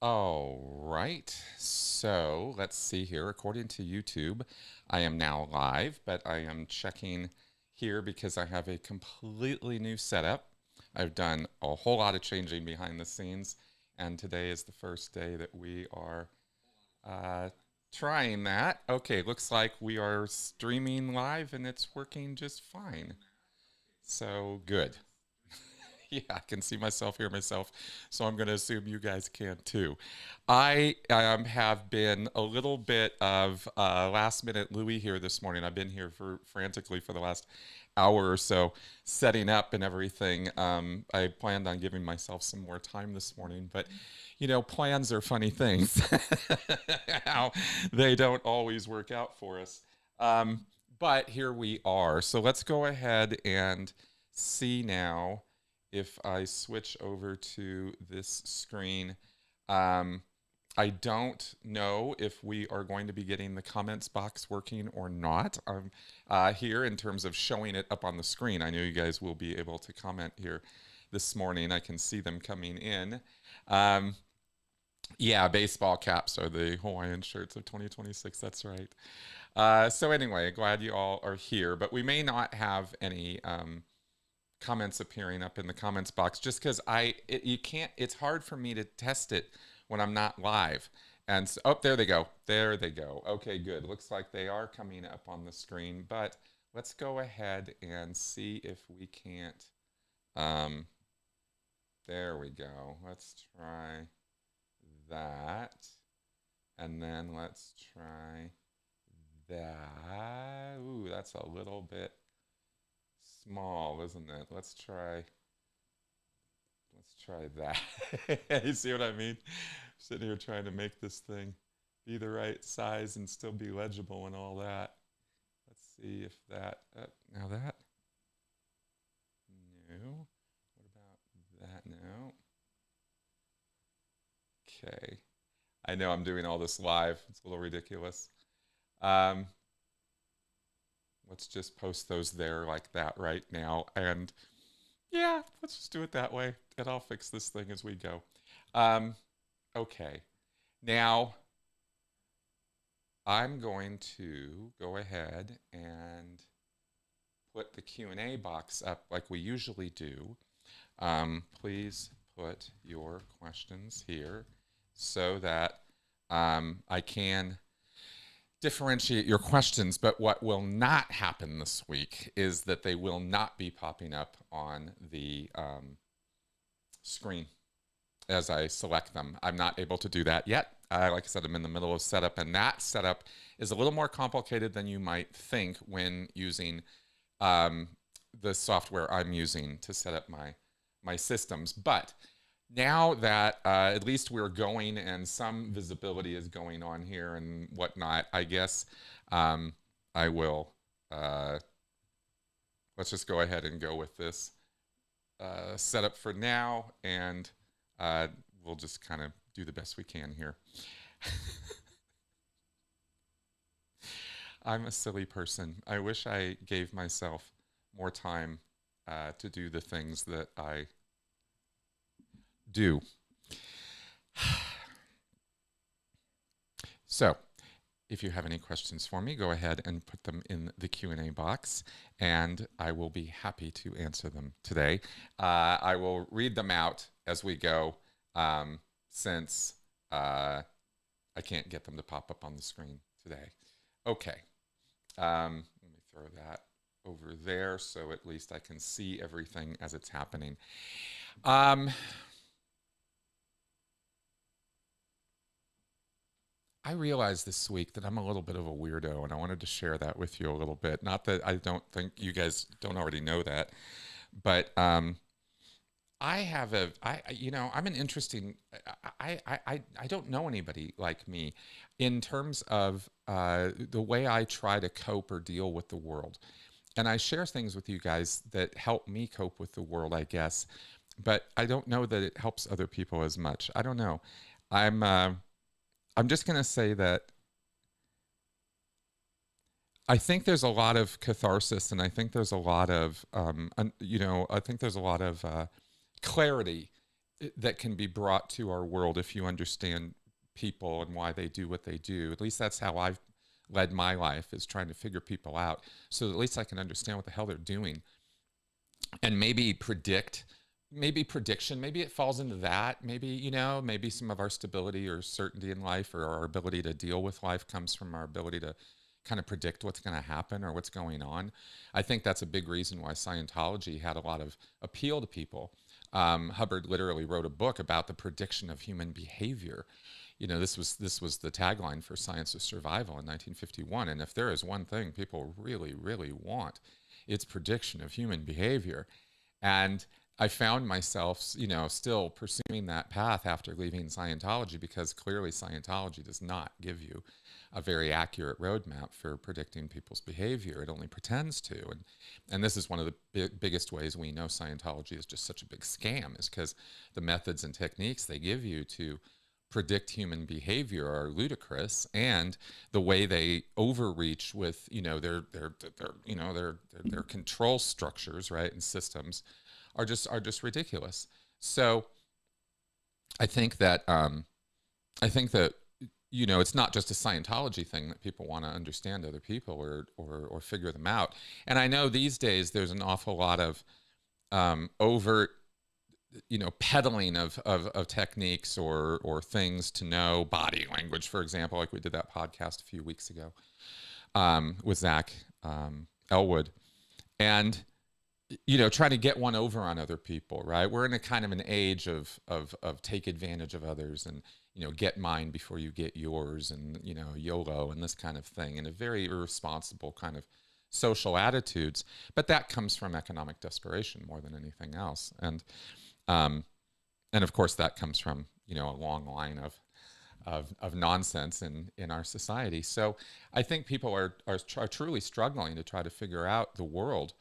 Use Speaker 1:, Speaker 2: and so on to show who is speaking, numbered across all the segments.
Speaker 1: All right. So let's see here. According to YouTube, I am now live, but I am checking here because I have a completely new setup. I've done a whole lot of changing behind the scenes, and today is the first day that we are uh, trying that. Okay, looks like we are streaming live and it's working just fine. So good. Yeah, I can see myself, hear myself, so I'm going to assume you guys can too. I have been a little bit of last minute Louie here this morning. I've been here for frantically for the last hour or so, setting up and everything. I planned on giving myself some more time this morning, but plans are funny things. How they don't always work out for us. But here we are. So let's go ahead and see now if I switch over to this screen. I don't know if we are going to be getting the comments box working or not here in terms of showing it up on the screen. I know you guys will be able to comment here this morning. I can see them coming in. Yeah, baseball caps are the Hawaiian shirts of 2026. That's right. So anyway, glad you all are here, but we may not have any comments appearing up in the comments box just because it's hard for me to test it when I'm not live. And so, oh, there they go. There they go. Okay, good. Looks like they are coming up on the screen, but let's go ahead and see if we can't. There we go. Let's try that. And then let's try that. Ooh, that's a little bit small, isn't it? Let's try that. You see what I mean? Sitting here trying to make this thing be the right size and still be legible and all that. Let's see if that, now that, no. What about that? No. Okay. I know I'm doing all this live. It's a little ridiculous. Let's just post those there like that right now. And yeah, let's just do it that way. And I'll fix this thing as we go. Okay. Now, I'm going to go ahead and put the Q&A box up like we usually do. Please put your questions here so that I can differentiate your questions, but what will not happen this week is that they will not be popping up on the screen as I select them. I'm not able to do that yet. Like I said, I'm in the middle of setup, and that setup is a little more complicated than you might think when using the software I'm using to set up my systems. But now that at least we're going and some visibility is going on here and whatnot, I guess I will, let's just go ahead and go with this setup for now, and we'll just kind of do the best we can here. I'm a silly person. I wish I gave myself more time to do the things that I do. So, if you have any questions for me, go ahead and put them in the Q&A box, and I will be happy to answer them today. I will read them out as we go, since I can't get them to pop up on the screen today. Okay, let me throw that over there so at least I can see everything as it's happening. I realized this week that I'm a little bit of a weirdo, and I wanted to share that with you a little bit. Not that I don't think you guys don't already know that, but I have I'm an interesting. I don't know anybody like me in terms of the way I try to cope or deal with the world, and I share things with you guys that help me cope with the world, I guess. But I don't know that it helps other people as much. I don't know. I'm just going to say that I think there's a lot of catharsis, and I think there's a lot of, I think there's a lot of clarity that can be brought to our world if you understand people and why they do what they do. At least that's how I've led my life, is trying to figure people out so that at least I can understand what the hell they're doing and maybe predict, maybe prediction, maybe it falls into that. Maybe, maybe some of our stability or certainty in life, or our ability to deal with life, comes from our ability to kind of predict what's going to happen or what's going on. I think that's a big reason why Scientology had a lot of appeal to people. Hubbard literally wrote a book about the prediction of human behavior. This was the tagline for Science of Survival in 1951. And if there is one thing people really, really want, it's prediction of human behavior. And I found myself, still pursuing that path after leaving Scientology, because clearly Scientology does not give you a very accurate roadmap for predicting people's behavior. It only pretends to. And this is one of the biggest ways we know Scientology is just such a big scam, is because the methods and techniques they give you to predict human behavior are ludicrous, and the way they overreach with their control structures, right, and systems are just ridiculous. So I think that it's not just a Scientology thing that people want to understand other people or figure them out. And I know these days there's an awful lot of overt peddling of techniques or things to know, body language, for example, like we did that podcast a few weeks ago with Zach Elwood, and trying to get one over on other people, right? We're in a kind of an age of take advantage of others, and get mine before you get yours, and YOLO and this kind of thing, and a very irresponsible kind of social attitudes. But that comes from economic desperation more than anything else, and of course that comes from a long line of nonsense in our society. So I think people are truly struggling to try to figure out the world,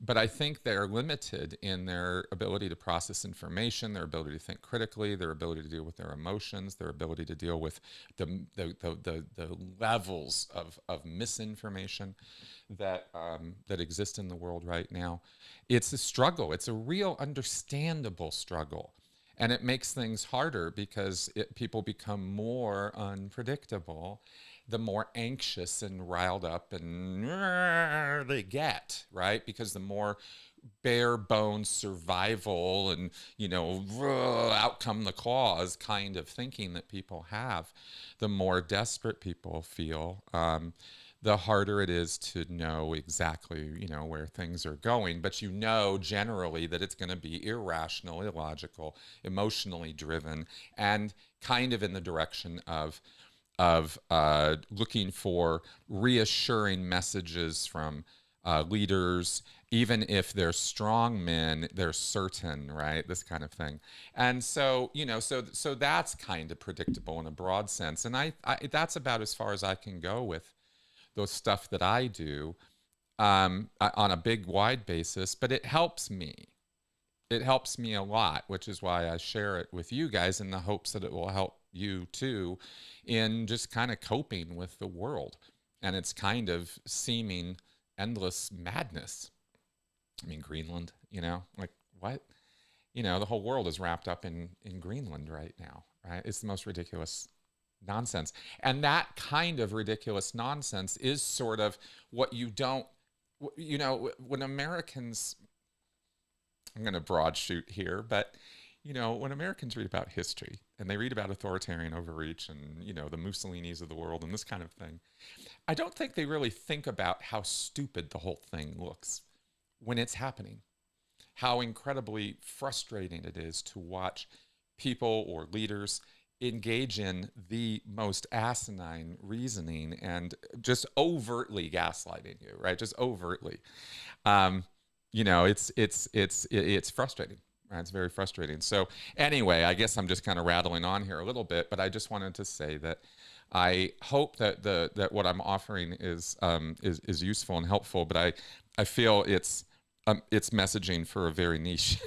Speaker 1: but I think they're limited in their ability to process information, their ability to think critically, their ability to deal with their emotions, their ability to deal with the levels of misinformation that exist in the world right now. It's a struggle. It's a real understandable struggle. And it makes things harder because people become more unpredictable the more anxious and riled up and they get, right? Because the more bare bones survival and, out come the claws kind of thinking that people have, the more desperate people feel, the harder it is to know exactly, where things are going. But generally that it's going to be irrational, illogical, emotionally driven, and kind of in the direction of looking for reassuring messages from leaders, even if they're strong men, they're certain, right? This kind of thing. And so, so that's kind of predictable in a broad sense. And I that's about as far as I can go with the stuff that I do on a big, wide basis. But it helps me. It helps me a lot, which is why I share it with you guys in the hopes that it will help you too in just kind of coping with the world and its kind of seeming endless madness. I mean, Greenland, like what? The whole world is wrapped up in Greenland right now, right? It's the most ridiculous nonsense. And that kind of ridiculous nonsense is sort of what you don't, when Americans, I'm going to broad shoot here, but when Americans read about history and they read about authoritarian overreach and, the Mussolinis of the world and this kind of thing, I don't think they really think about how stupid the whole thing looks when it's happening, how incredibly frustrating it is to watch people or leaders engage in the most asinine reasoning and just overtly gaslighting you, right? Just overtly. It's frustrating. It's very frustrating. So anyway, I guess I'm just kind of rattling on here a little bit, but I just wanted to say that I hope that that what I'm offering is useful and helpful. But I feel it's messaging for a very niche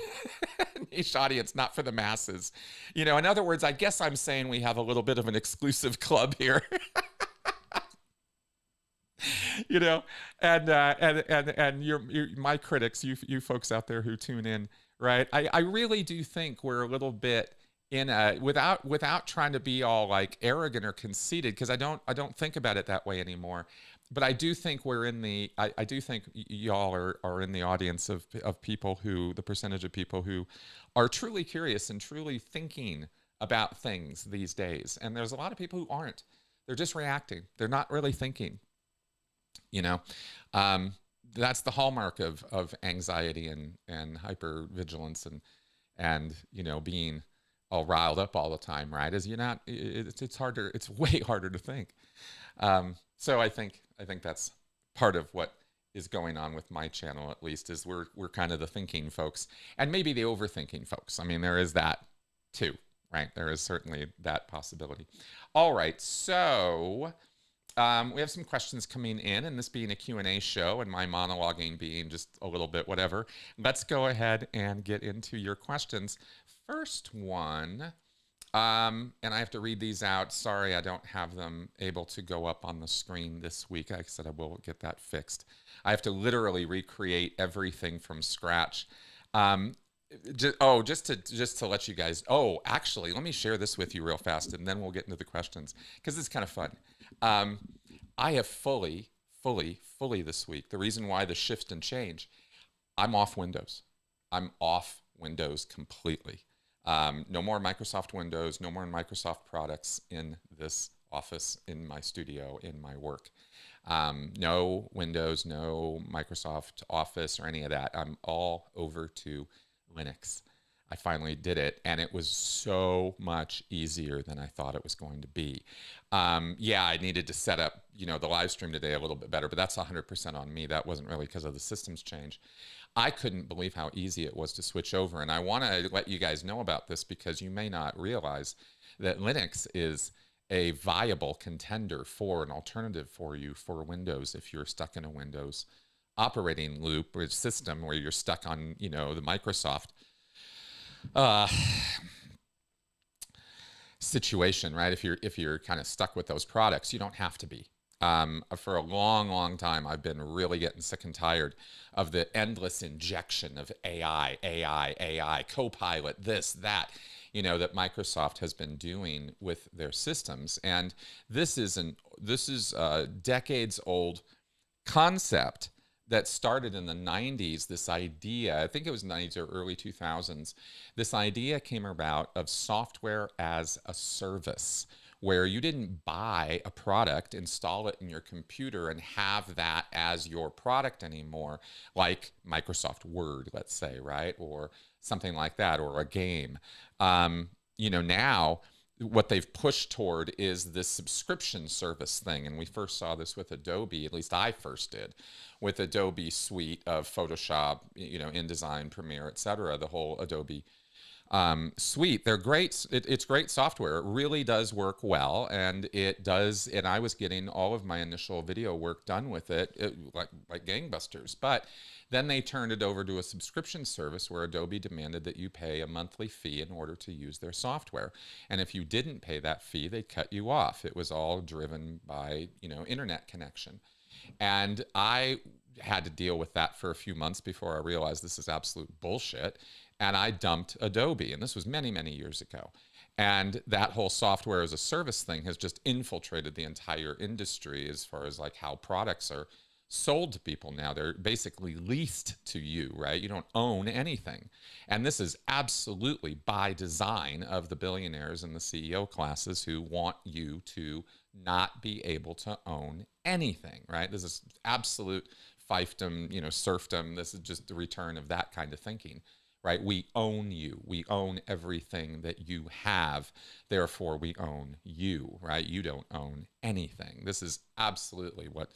Speaker 1: niche audience, not for the masses. In other words, I guess I'm saying we have a little bit of an exclusive club here. And you're my critics, you folks out there who tune in, right? I really do think we're a little bit in a, without trying to be all like arrogant or conceited, because I don't think about it that way anymore. But I do think we're in the, I do think y'all are in the audience of people who, the percentage of people who are truly curious and truly thinking about things these days. And there's a lot of people who aren't. They're just reacting. They're not really thinking, you know. That's the hallmark of anxiety and hypervigilance and you know, being all riled up all the time, right? Is you're not, it's harder, it's way harder to think. So I think that's part of what is going on with my channel, at least, is we're kind of the thinking folks, and maybe the overthinking folks. I mean, there is that too, right? There is certainly that possibility. All right, so we have some questions coming in, and this being a Q&A show and my monologuing being just a little bit whatever, let's go ahead and get into your questions. First one, and I have to read these out. Sorry, I don't have them able to go up on the screen this week. Like I said, I will get that fixed. I have to literally recreate everything from scratch. Just to let you guys, actually, let me share this with you real fast, and then we'll get into the questions, because it's kind of fun. I have fully this week, the reason why the shift and change, I'm off Windows. I'm off Windows completely. No more Microsoft Windows, no more Microsoft products in this office, in my studio, in my work. No Windows, no Microsoft Office or any of that. I'm all over to Linux. I finally did it, and it was so much easier than I thought it was going to be. Yeah, I needed to set up, you know, the live stream today a little bit better, but that's 100% on me. That wasn't really because of the systems change. I couldn't believe how easy it was to switch over, and I want to let you guys know about this, because you may not realize that Linux is a viable contender for an alternative for you for Windows if you're stuck in a Windows operating loop or system where you're stuck on, you know, the Microsoft situation, right? If you're kind of stuck with those products, you don't have to be. For a long time, I've been really getting sick and tired of the endless injection of AI, Copilot, this, that, you know, that Microsoft has been doing with their systems. And this is a decades old concept that started in the 90s, this idea, I think it was 90s or early 2000s, this idea came about of software as a service, where you didn't buy a product, install it in your computer, and have that as your product anymore, like Microsoft Word, let's say, right? Or something like that, or a game. You know, now, what they've pushed toward is this subscription service thing. And we first saw this with Adobe, at least I first did, with Adobe suite of Photoshop, you know, InDesign, Premiere, etc. The whole Adobe suite. They're great. It's great software. It really does work well, and it does. And I was getting all of my initial video work done with it like gangbusters. But then they turned it over to a subscription service where Adobe demanded that you pay a monthly fee in order to use their software. And if you didn't pay that fee, they cut you off. It was all driven by, you know, internet connection. And I had to deal with that for a few months before I realized this is absolute bullshit. And I dumped Adobe, and this was many years ago. And that whole software as a service thing has just infiltrated the entire industry as far as like how products are sold to people now. They're basically leased to you, right? You don't own anything. And this is absolutely by design of the billionaires and the CEO classes who want you to not be able to own anything, right? This is absolute fiefdom, you know, serfdom. This is just the return of that kind of thinking, right? We own you. We own everything that you have. Therefore, we own you, right? You don't own anything. This is absolutely what,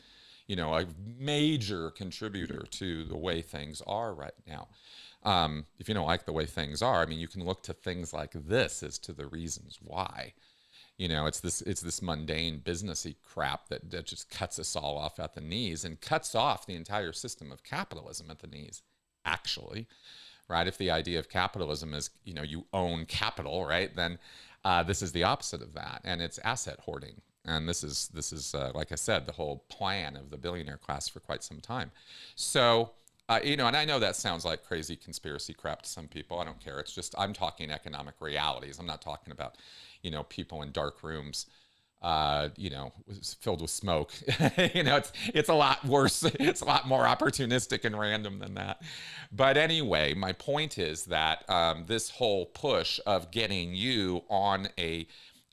Speaker 1: you know, a major contributor to the way things are right now. If you don't like the way things are, I mean, you can look to things like this as to the reasons why. You know, it's this mundane businessy crap that just cuts us all off at the knees and cuts off the entire system of capitalism at the knees, actually, right? If the idea of capitalism is, you know, you own capital, right, then this is the opposite of that, and it's asset hoarding. And this is like I said, the whole plan of the billionaire class for quite some time. So and I know that sounds like crazy conspiracy crap to some people. I don't care. It's just, I'm talking economic realities. I'm not talking about, people in dark rooms, filled with smoke. It's a lot worse. It's a lot more opportunistic and random than that. But anyway, my point is that this whole push of getting you on a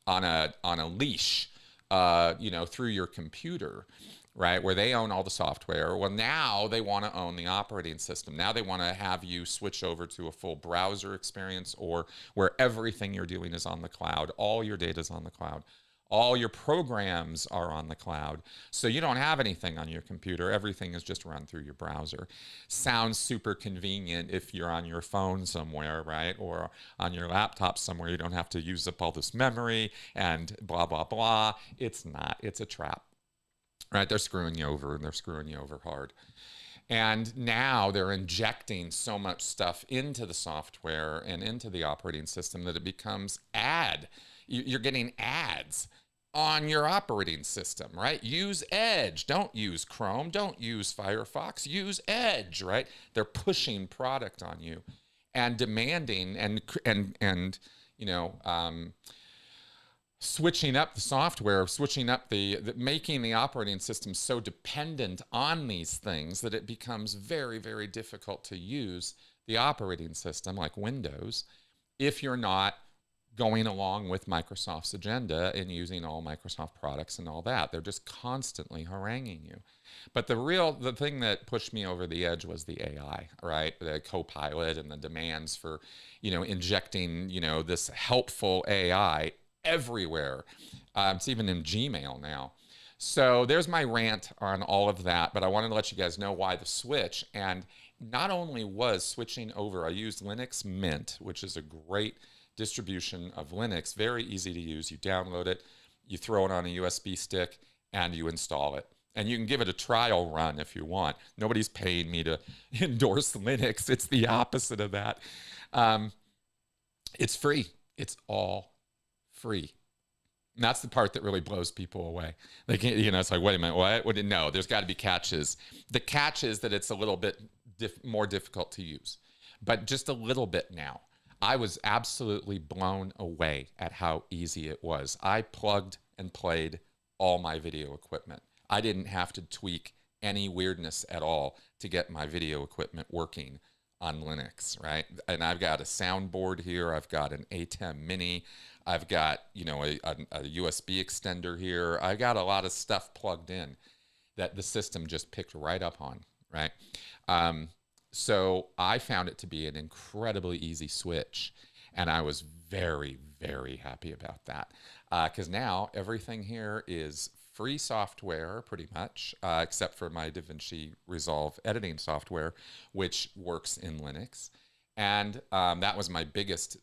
Speaker 1: leash, through your computer, right, where they own all the software. Well, now they want to own the operating system. Now they want to have you switch over to a full browser experience, or where everything you're doing is on the cloud. All your data is on the cloud. All your programs are on the cloud. So you don't have anything on your computer. Everything is just run through your browser. Sounds super convenient if you're on your phone somewhere, right? Or on your laptop somewhere. You don't have to use up all this memory and blah, blah, blah. It's not. It's a trap, right? They're screwing you over, and they're screwing you over hard. And now they're injecting so much stuff into the software and into the operating system that it becomes you're getting ads on your operating system, right? Use Edge. Don't use Chrome. Don't use Firefox. Use Edge, right? They're pushing product on you and demanding and switching up the software, switching up making the operating system so dependent on these things that it becomes very, very difficult to use the operating system like Windows if you're not going along with Microsoft's agenda and using all Microsoft products and all that. They're just constantly haranguing you. But the thing that pushed me over the edge was the AI, right? The Copilot and the demands for, injecting, this helpful AI everywhere. It's even in Gmail now. So there's my rant on all of that, but I wanted to let you guys know why the switch. And not only was switching over, I used Linux Mint, which is a great distribution of Linux, very easy to use. You download it, you throw it on a USB stick, and you install it. And you can give it a trial run if you want. Nobody's paying me to endorse Linux. It's the opposite of that. It's free. It's all free. And that's the part that really blows people away. They can't, it's like, wait a minute, what? No, there's got to be catches. The catch is that it's a little bit more difficult to use, but just a little bit now. I was absolutely blown away at how easy it was. I plugged and played all my video equipment. I didn't have to tweak any weirdness at all to get my video equipment working on Linux, right? And I've got a soundboard here. I've got an ATEM Mini. I've got, a USB extender here. I got a lot of stuff plugged in that the system just picked right up on, right? So I found it to be an incredibly easy switch, and I was very, very happy about that, because now everything here is free software pretty much, except for my DaVinci Resolve editing software, which works in Linux. And that was my biggest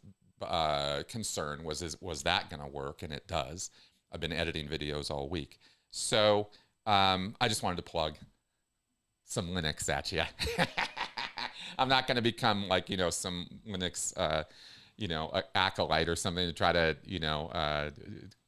Speaker 1: concern was that going to work? And it does. I've been editing videos all week. So I just wanted to plug some Linux at you. I'm not going to become like, some Linux, acolyte or something to try to,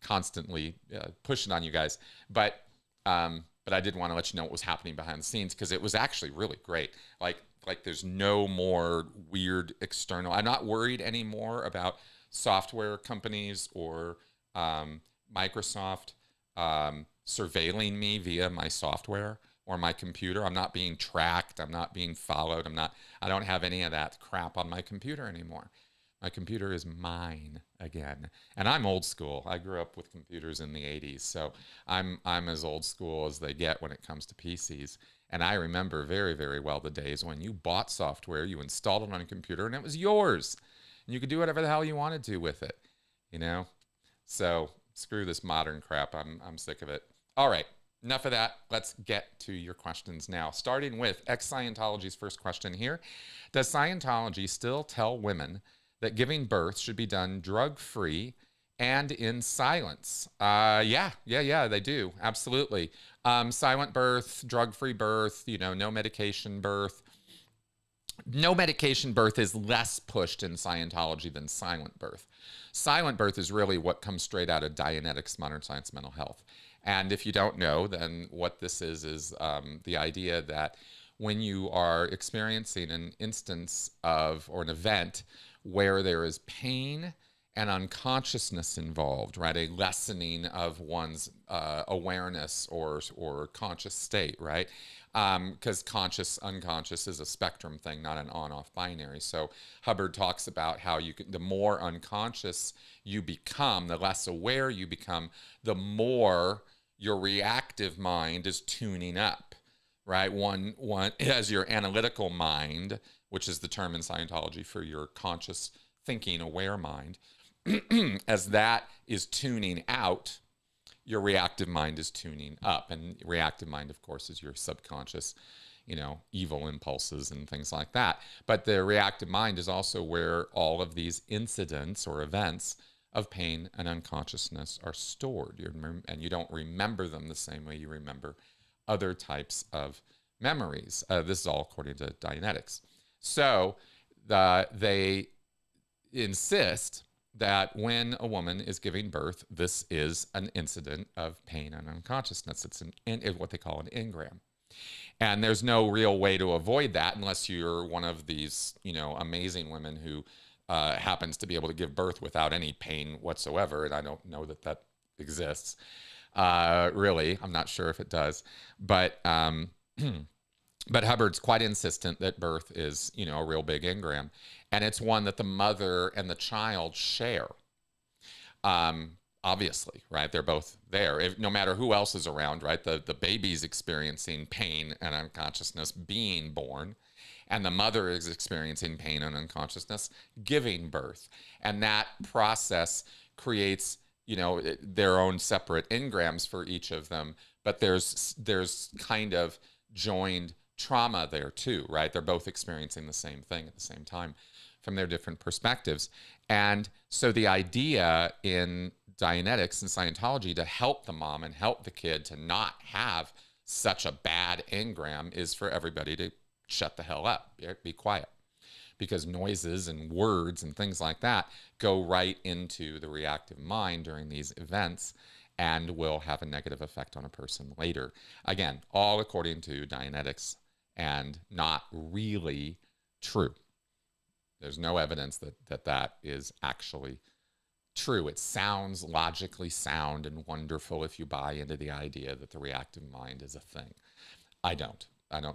Speaker 1: constantly push it on you guys. But I did want to let you know what was happening behind the scenes, because it was actually really great. Like there's no more weird external. I'm not worried anymore about software companies or Microsoft surveilling me via my software or my computer. I'm not being tracked. I'm not being followed. I don't have any of that crap on my computer anymore. My computer is mine again. And I'm old school. I grew up with computers in the 80s. So I'm as old school as they get when it comes to PCs. And I remember very, very well the days when you bought software, you installed it on a computer, and it was yours. And you could do whatever the hell you wanted to with it, So screw this modern crap. I'm sick of it. All right. Enough of that. Let's get to your questions now. Starting with ex-Scientology's first question here. Does Scientology still tell women that giving birth should be done drug-free and in silence? Yeah, they do. Absolutely. Silent birth, drug-free birth, no medication birth. No medication birth is less pushed in Scientology than silent birth. Silent birth is really what comes straight out of Dianetics, Modern Science Mental Health. And if you don't know, then what this is the idea that when you are experiencing an instance of, or an event where there is pain and unconsciousness involved, right? A lessening of one's awareness or conscious state, right? Because conscious, unconscious is a spectrum thing, not an on-off binary. So Hubbard talks about how you can, the more unconscious you become, the less aware you become, the more your reactive mind is tuning up, right? One as your analytical mind, which is the term in Scientology for your conscious thinking, aware mind, as that is tuning out, your reactive mind is tuning up. And reactive mind, of course, is your subconscious, evil impulses and things like that. But the reactive mind is also where all of these incidents or events of pain and unconsciousness are stored. And you don't remember them the same way you remember other types of memories. This is all according to Dianetics. So they insist that when a woman is giving birth, this is an incident of pain and unconsciousness. It's what they call an engram. And there's no real way to avoid that unless you're one of these, amazing women who happens to be able to give birth without any pain whatsoever. And I don't know that that exists. Really, I'm not sure if it does. But but Hubbard's quite insistent that birth is, a real big engram. And it's one that the mother and the child share. Obviously, right? They're both there. No matter who else is around, right? The baby's experiencing pain and unconsciousness being born, and the mother is experiencing pain and unconsciousness giving birth. And that process creates, their own separate engrams for each of them. But there's kind of joined trauma there too, right? They're both experiencing the same thing at the same time from their different perspectives. And so the idea in Dianetics and Scientology to help the mom and help the kid to not have such a bad engram is for everybody to shut the hell up, be quiet. Because noises and words and things like that go right into the reactive mind during these events and will have a negative effect on a person later. Again, all according to Dianetics and not really true. There's no evidence that is actually true. It sounds logically sound and wonderful if you buy into the idea that the reactive mind is a thing. I don't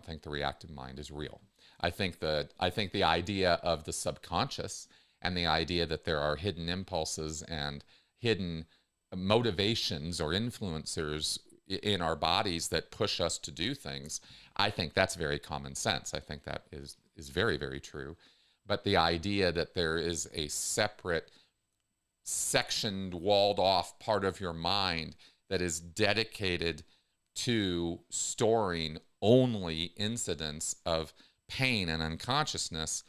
Speaker 1: think the reactive mind is real. I think the idea of the subconscious and the idea that there are hidden impulses and hidden motivations or influencers in our bodies that push us to do things, I think that's very common sense. I think that is very, very true. But the idea that there is a separate, sectioned, walled off part of your mind that is dedicated to storing only incidents of pain and unconsciousness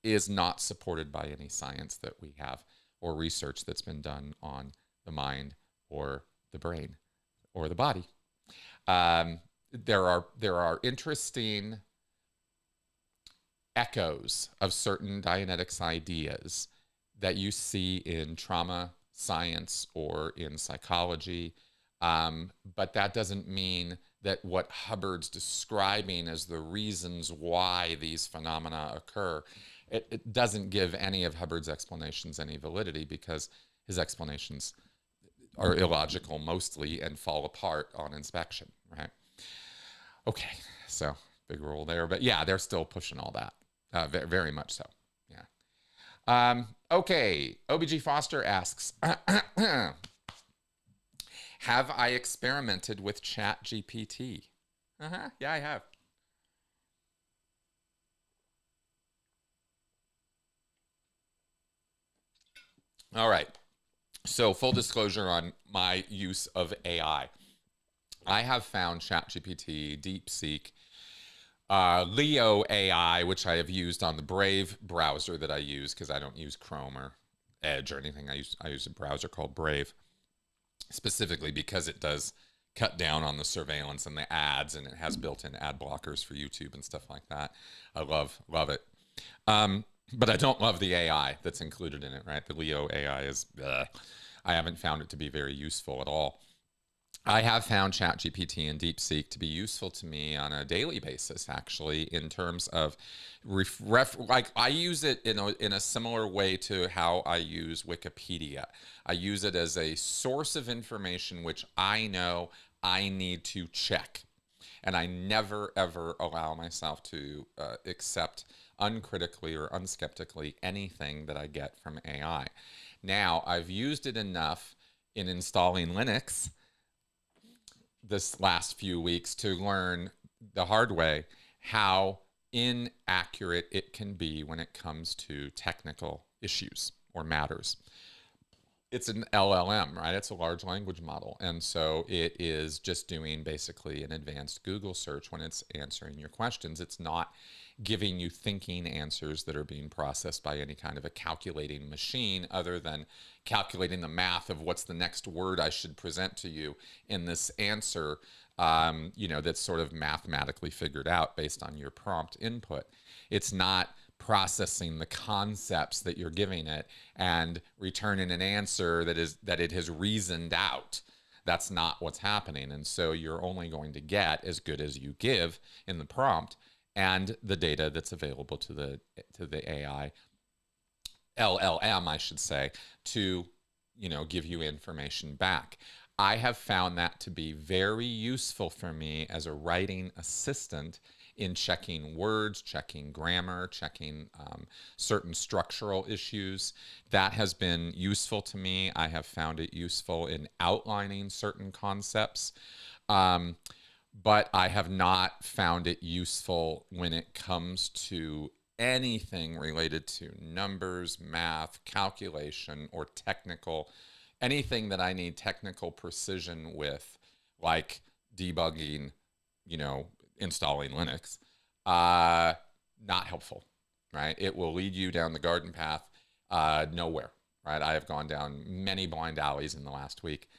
Speaker 1: is not supported by any science that we have or research that's been done on the mind or the brain or the body. There are interesting echoes of certain Dianetics ideas that you see in trauma science or in psychology, but that doesn't mean that what Hubbard's describing as the reasons why these phenomena occur, it doesn't give any of Hubbard's explanations any validity because his explanations are illogical mostly and fall apart on inspection, right? Okay, so big rule there, but yeah, they're still pushing all that, very, very much so, yeah. Okay, OBG Foster asks, have I experimented with ChatGPT? Yeah, I have. All right. So full disclosure on my use of AI. I have found ChatGPT, DeepSeek, Leo AI, which I have used on the Brave browser that I use because I don't use Chrome or Edge or anything. I use a browser called Brave, specifically because it does cut down on the surveillance and the ads, and it has built-in ad blockers for YouTube and stuff like that. I love it. But I don't love the AI that's included in it, right? The Leo AI is, I haven't found it to be very useful at all. I have found ChatGPT and DeepSeek to be useful to me on a daily basis, actually, in terms of like I use it in a similar way to how I use Wikipedia. I use it as a source of information which I know I need to check. And I never, ever allow myself to accept uncritically or unskeptically anything that I get from AI. Now, I've used it enough in installing Linux this last few weeks to learn the hard way how inaccurate it can be when it comes to technical issues or matters. It's an LLM, right? It's a large language model. And so it is just doing basically an advanced Google search when it's answering your questions. It's not giving you thinking answers that are being processed by any kind of a calculating machine other than calculating the math of what's the next word I should present to you in this answer, that's sort of mathematically figured out based on your prompt input. It's not processing the concepts that you're giving it and returning an answer that it has reasoned out. That's not what's happening. And so you're only going to get as good as you give in the prompt and the data that's available to the AI, LLM, I should say, to give you information back. I have found that to be very useful for me as a writing assistant in checking words, checking grammar, checking certain structural issues. That has been useful to me. I have found it useful in outlining certain concepts. But I have not found it useful when it comes to anything related to numbers, math, calculation, or anything that I need technical precision with, like debugging, installing Linux. Not helpful, right? It will lead you down the garden path nowhere, right? I have gone down many blind alleys in the last week.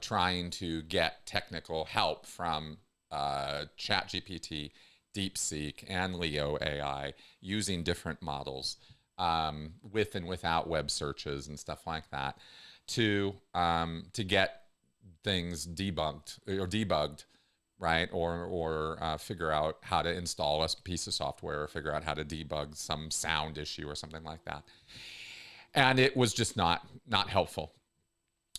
Speaker 1: Trying to get technical help from ChatGPT, DeepSeek, and Leo AI using different models with and without web searches and stuff like that to get things debugged, right? Or figure out how to install a piece of software or figure out how to debug some sound issue or something like that. And it was just not helpful.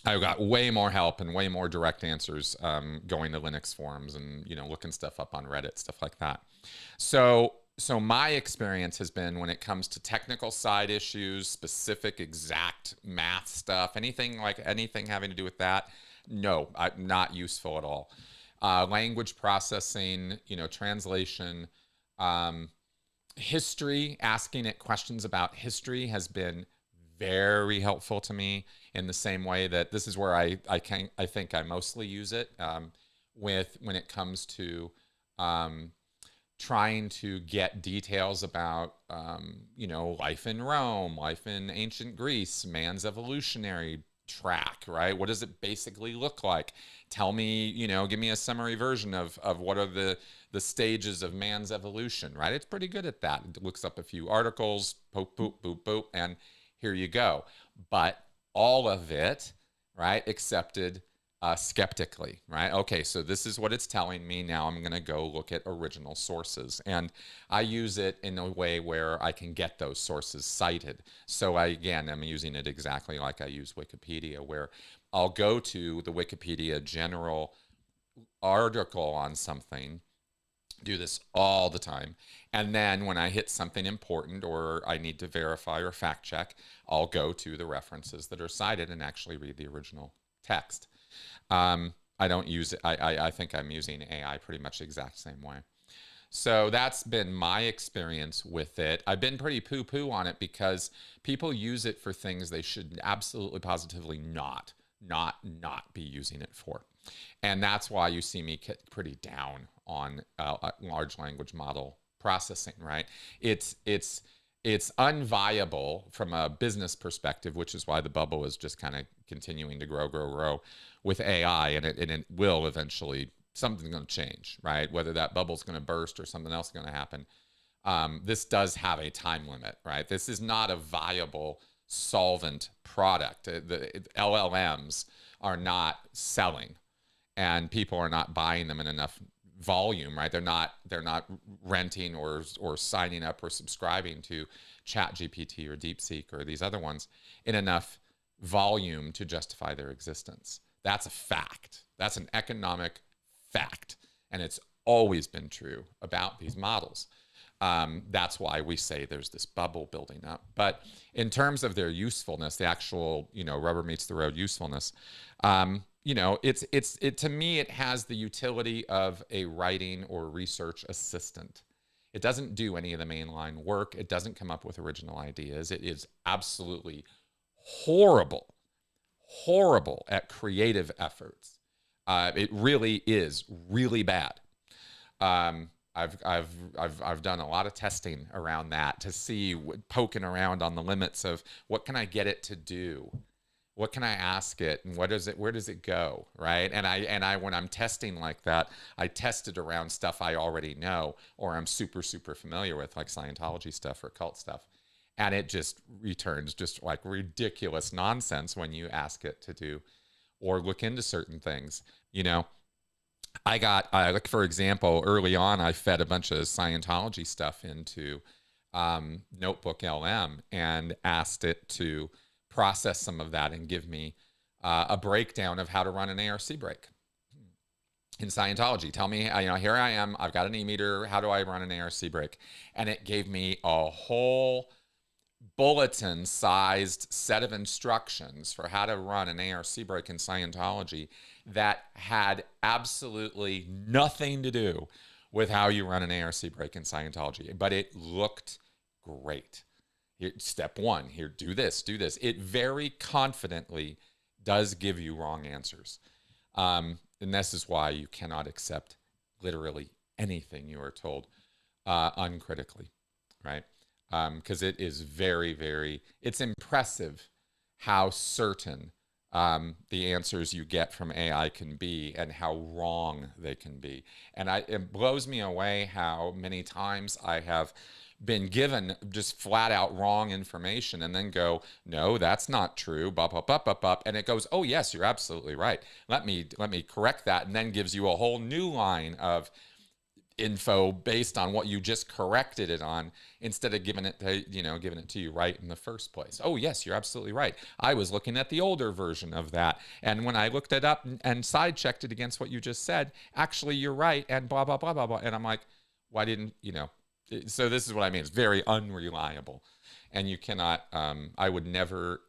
Speaker 1: I got way more help and way more direct answers going to Linux forums and looking stuff up on Reddit, stuff like that. So my experience has been when it comes to technical side issues, specific exact math stuff, anything having to do with that, no, not useful at all. Language processing, translation, history, asking it questions about history has been very helpful to me in the same way that this is where I think I mostly use it when it comes to trying to get details about life in Rome, life in ancient Greece, man's evolutionary track, right? What does it basically look like? Tell me, give me a summary version of what are the stages of man's evolution, right? It's pretty good at that. It looks up a few articles, poop, boop, boop, boop, and here you go. But all of it, right, accepted skeptically, right? Okay, so this is what it's telling me. Now I'm going to go look at original sources. And I use it in a way where I can get those sources cited. So I'm using it exactly like I use Wikipedia, where I'll go to the Wikipedia general article on something, do this all the time. And then when I hit something important or I need to verify or fact check, I'll go to the references that are cited and actually read the original text. I don't use it. I think I'm using AI pretty much the exact same way. So that's been my experience with it. I've been pretty poo-poo on it because people use it for things they should absolutely positively not be using it for. And that's why you see me get pretty down on large language model processing, right? It's unviable from a business perspective, which is why the bubble is just kind of continuing to grow with AI, and it will eventually, something's going to change, right? Whether that bubble's going to burst or something else is going to happen. This does have a time limit, right? This is not a viable solvent product. The LLMs are not selling, and people are not buying them in enough volume, right? They're not renting or signing up or subscribing to ChatGPT or DeepSeek or these other ones in enough volume to justify their existence. That's a fact. That's an economic fact, and it's always been true about these models. That's why we say there's this bubble building up. But in terms of their usefulness, the actual, rubber meets the road usefulness, to me, it has the utility of a writing or research assistant. It doesn't do any of the mainline work. It doesn't come up with original ideas. It is absolutely horrible at creative efforts. It really is really bad. I've done a lot of testing around that to see, poking around on the limits of what can I get it to do, what can I ask it, and where does it go, right? And I when I'm testing like that, I test it around stuff I already know or I'm super familiar with, like Scientology stuff or cult stuff, and it just returns just like ridiculous nonsense when you ask it to do or look into certain things, like, for example, early on, I fed a bunch of Scientology stuff into Notebook LM and asked it to process some of that and give me a breakdown of how to run an ARC break in Scientology. Tell me, here I am, I've got an e-meter, how do I run an ARC break? And it gave me a whole bulletin-sized set of instructions for how to run an ARC break in Scientology that had absolutely nothing to do with how you run an ARC break in Scientology, but it looked great. Here, step one, here, do this. It very confidently does give you wrong answers. And this is why you cannot accept literally anything you are told uncritically, right? Because it is it's impressive how certain the answers you get from AI can be and how wrong they can be. And it blows me away how many times I have been given just flat out wrong information and then go, no, that's not true, and it goes, oh yes, you're absolutely right. Let me correct that, and then gives you a whole new line of info based on what you just corrected it on, instead of giving it to you right in the first place. Oh yes, you're absolutely right. I was looking at the older version of that, and when I looked it up and side checked it against what you just said, actually you're right, and blah blah blah blah blah. And I'm like, why didn't so this is what I mean. It's very unreliable, and you cannot. I would never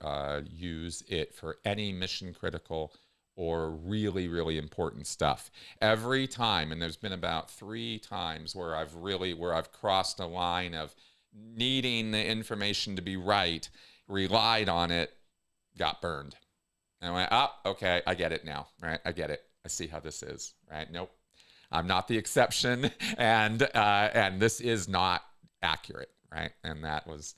Speaker 1: use it for any mission critical or really important stuff. Every time, and there's been about 3 times where I've crossed a line of needing the information to be right, relied on it, got burned. And I went, oh, okay, I get it now, right? I get it. I see how this is, right? Nope, I'm not the exception, and this is not accurate, right? And that was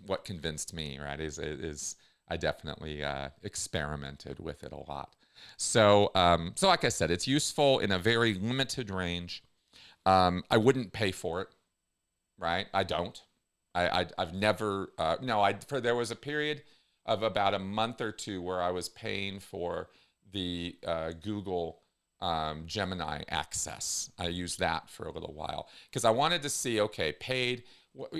Speaker 1: what convinced me, right? Is I definitely experimented with it a lot. So like I said, it's useful in a very limited range. I wouldn't pay for it, right? I don't. I've never, there was a period of about a month or 2 where I was paying for the Google Gemini access. I used that for a little while because I wanted to see, okay, paid,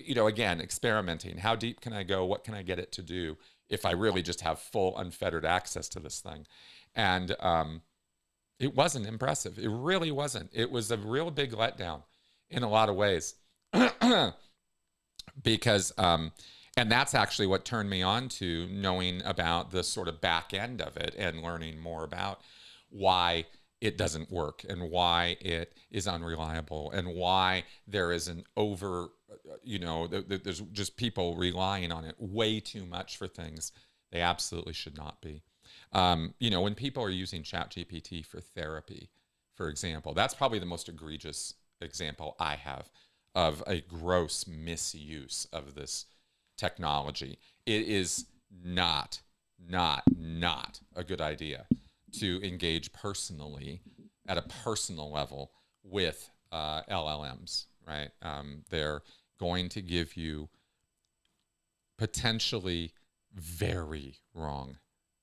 Speaker 1: again, experimenting. How deep can I go? What can I get it to do if I really just have full unfettered access to this thing? And it wasn't impressive. It really wasn't. It was a real big letdown in a lot of ways. Because, and that's actually what turned me on to knowing about the sort of back end of it and learning more about why it doesn't work and why it is unreliable and why there is an there's just people relying on it way too much for things they absolutely should not be. When people are using ChatGPT for therapy, for example, that's probably the most egregious example I have of a gross misuse of this technology. It is not a good idea to engage personally at a personal level with LLMs, right? They're going to give you potentially very wrong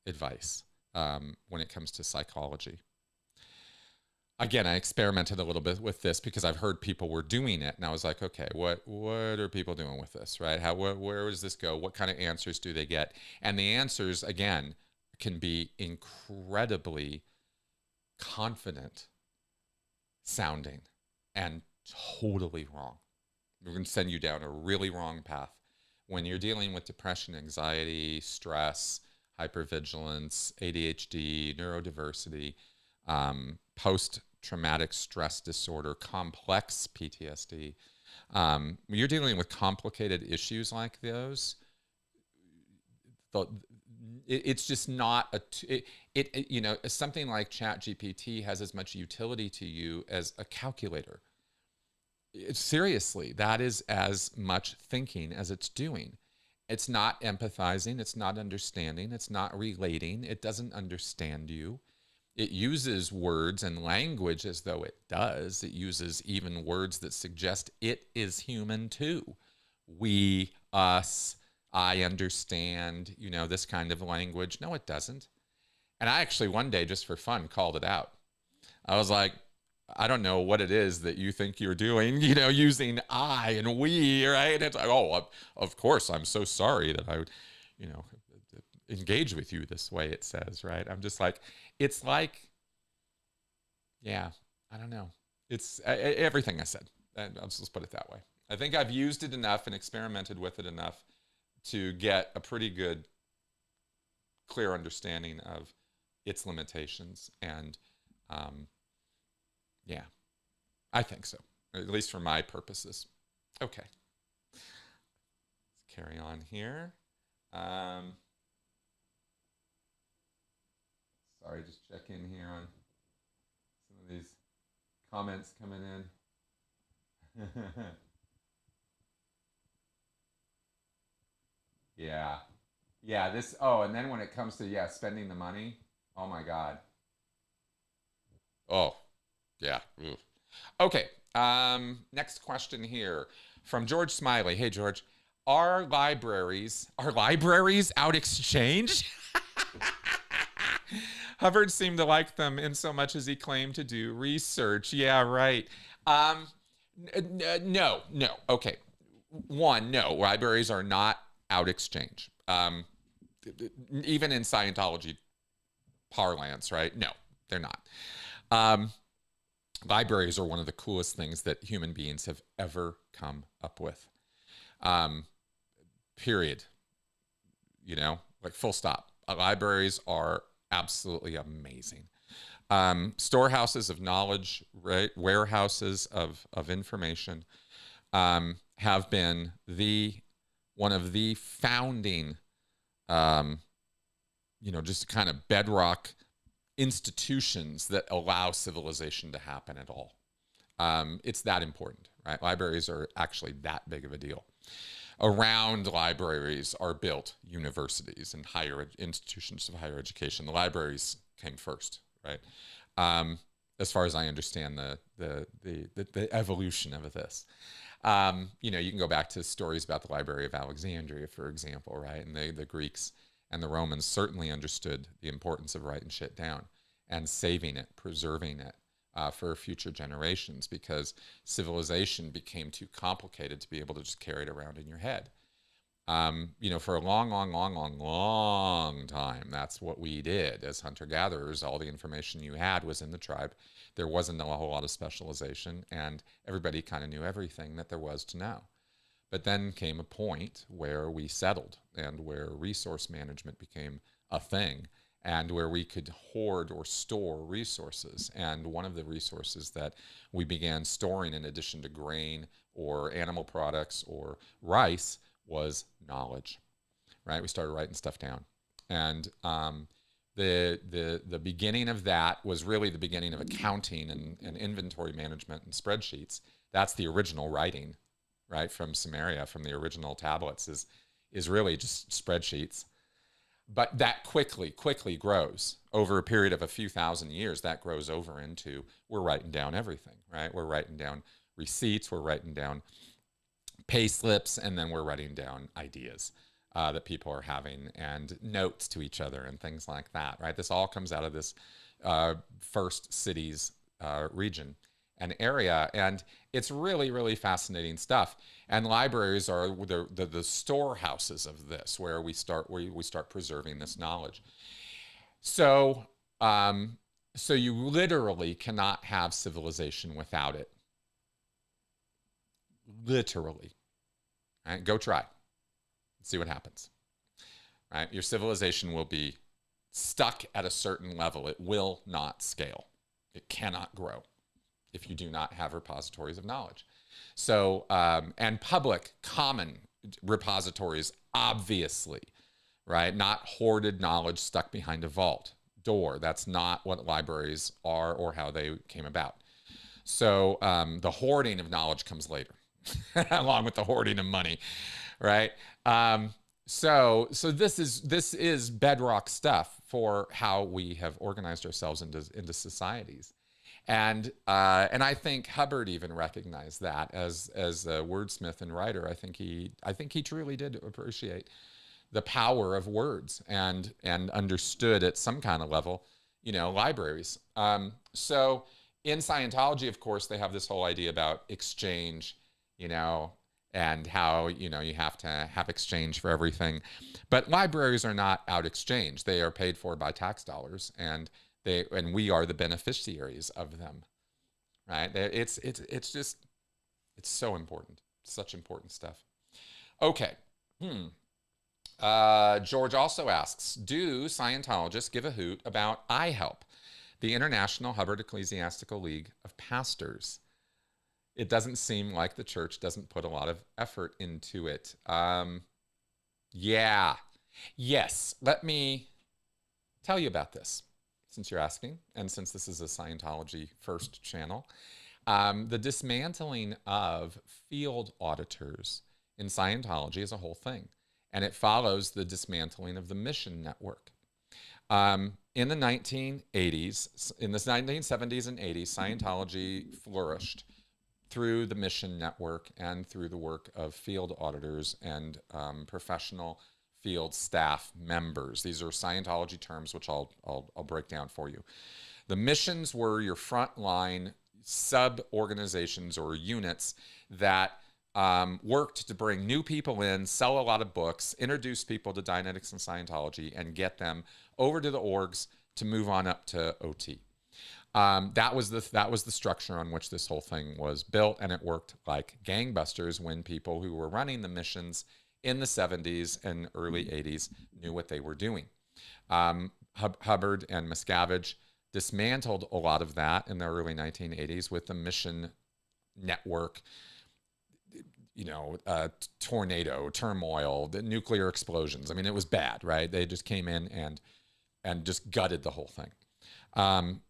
Speaker 1: advice when it comes to psychology. Again, I experimented a little bit with this because I've heard people were doing it, and I was like, okay, what are people doing with this, right? Where does this go? What kind of answers do they get? And the answers, again, can be incredibly confident sounding and totally wrong. We're going to send you down a really wrong path. When you're dealing with depression, anxiety, stress, hypervigilance, ADHD, neurodiversity, post-traumatic stress disorder, complex PTSD, when you're dealing with complicated issues like those, it's just not you know, something like ChatGPT has as much utility to you as a calculator. Seriously, that is as much thinking as it's doing. It's not empathizing, it's not understanding, it's not relating, it doesn't understand you. It uses words and language as though it does. It uses even words that suggest it is human too. We, us, I understand, you know, this kind of language. No, it doesn't. And I actually one day, just for fun, called it out. I was like, I don't know what it is that you think you're doing, you know, using I and we, right? And it's like, oh, of course, I'm so sorry that I would, you know, engage with you this way, it says, right? I'm just like, it's like, yeah, I don't know. It's everything I said. And I'll just put it that way. I think I've used it enough and experimented with it enough to get a pretty good, clear understanding of its limitations. And yeah, I think so, at least for my purposes. Okay, let's carry on here. Sorry, just check in here on some of these comments coming in. Yeah. Yeah, this, oh, and then when it comes to, yeah, spending the money, oh my God. Oh, yeah. Ooh. Okay. Next question here from George Smiley. Hey, George, are libraries out exchange? Hubbard seemed to like them in so much as he claimed to do research. Yeah, right. No. Okay. One, no, libraries are not out exchange. Even in Scientology parlance, right? No, they're not. Libraries are one of the coolest things that human beings have ever come up with. Period. You know, like full stop. Libraries are absolutely amazing. Storehouses of knowledge, right? Warehouses of information have been one of the founding, you know, just kind of bedrock institutions that allow civilization to happen at all. It's that important, right? Libraries are actually that big of a deal. Around libraries are built universities and higher institutions of higher education. The libraries came first, right? As far as I understand the evolution of this. You know, you can go back to stories about the Library of Alexandria, for example, right? And the Greeks and the Romans certainly understood the importance of writing shit down and saving it, preserving it for future generations, because civilization became too complicated to be able to just carry it around in your head. You know, for a long time, that's what we did as hunter-gatherers. All the information you had was in the tribe. There wasn't a whole lot of specialization, and everybody kind of knew everything that there was to know. But then came a point where we settled, and where resource management became a thing, and where we could hoard or store resources. And one of the resources that we began storing, in addition to grain or animal products or rice, was knowledge, right? We started writing stuff down. And the beginning of that was really the beginning of accounting and inventory management and spreadsheets. That's the original writing, right? From Sumeria, from the original tablets, is really just spreadsheets. But that quickly grows over a period of a few thousand years. That grows over into, we're writing down everything, right? We're writing down receipts, we're writing down pay slips, and then we're writing down ideas. that people are having, and notes to each other and things like that, right? This all comes out of this first cities region and area, and it's really, really fascinating stuff. And libraries are the storehouses of this, where we start preserving this knowledge. So, so you literally cannot have civilization without it. Literally. Right? Go try. See what happens. Right? Your civilization will be stuck at a certain level. It will not scale. It cannot grow if you do not have repositories of knowledge. So, and public, common repositories, obviously, right? Not hoarded knowledge stuck behind a vault door. That's not what libraries are or how they came about. So the hoarding of knowledge comes later, along with the hoarding of money, right? So this is bedrock stuff for how we have organized ourselves into societies. And I think Hubbard even recognized that as a wordsmith and writer. I think he truly did appreciate the power of words and understood at some kind of level, libraries. So in Scientology, of course, they have this whole idea about exchange, and how, you have to have exchange for everything. But libraries are not out exchange. They are paid for by tax dollars, and we are the beneficiaries of them, right? It's so important. Such important stuff. Okay. George also asks, do Scientologists give a hoot about iHelp, the International Hubbard Ecclesiastical League of Pastors? It doesn't seem like the church doesn't put a lot of effort into it. Yeah. Yes. Let me tell you about this, since you're asking, and since this is a Scientology first channel. The dismantling of field auditors in Scientology is a whole thing, and it follows the dismantling of the mission network. In the 1980s, in the 1970s and 80s, Scientology flourished through the mission network and through the work of field auditors and professional field staff members. These are Scientology terms, which I'll break down for you. The missions were your frontline sub-organizations or units that worked to bring new people in, sell a lot of books, introduce people to Dianetics and Scientology, and get them over to the orgs to move on up to OT. That was the structure on which this whole thing was built, and it worked like gangbusters when people who were running the missions in the 70s and early 80s knew what they were doing. Hubbard and Miscavige dismantled a lot of that in the early 1980s with the mission network, tornado, turmoil, the nuclear explosions. I mean, it was bad, right? They just came in and just gutted the whole thing.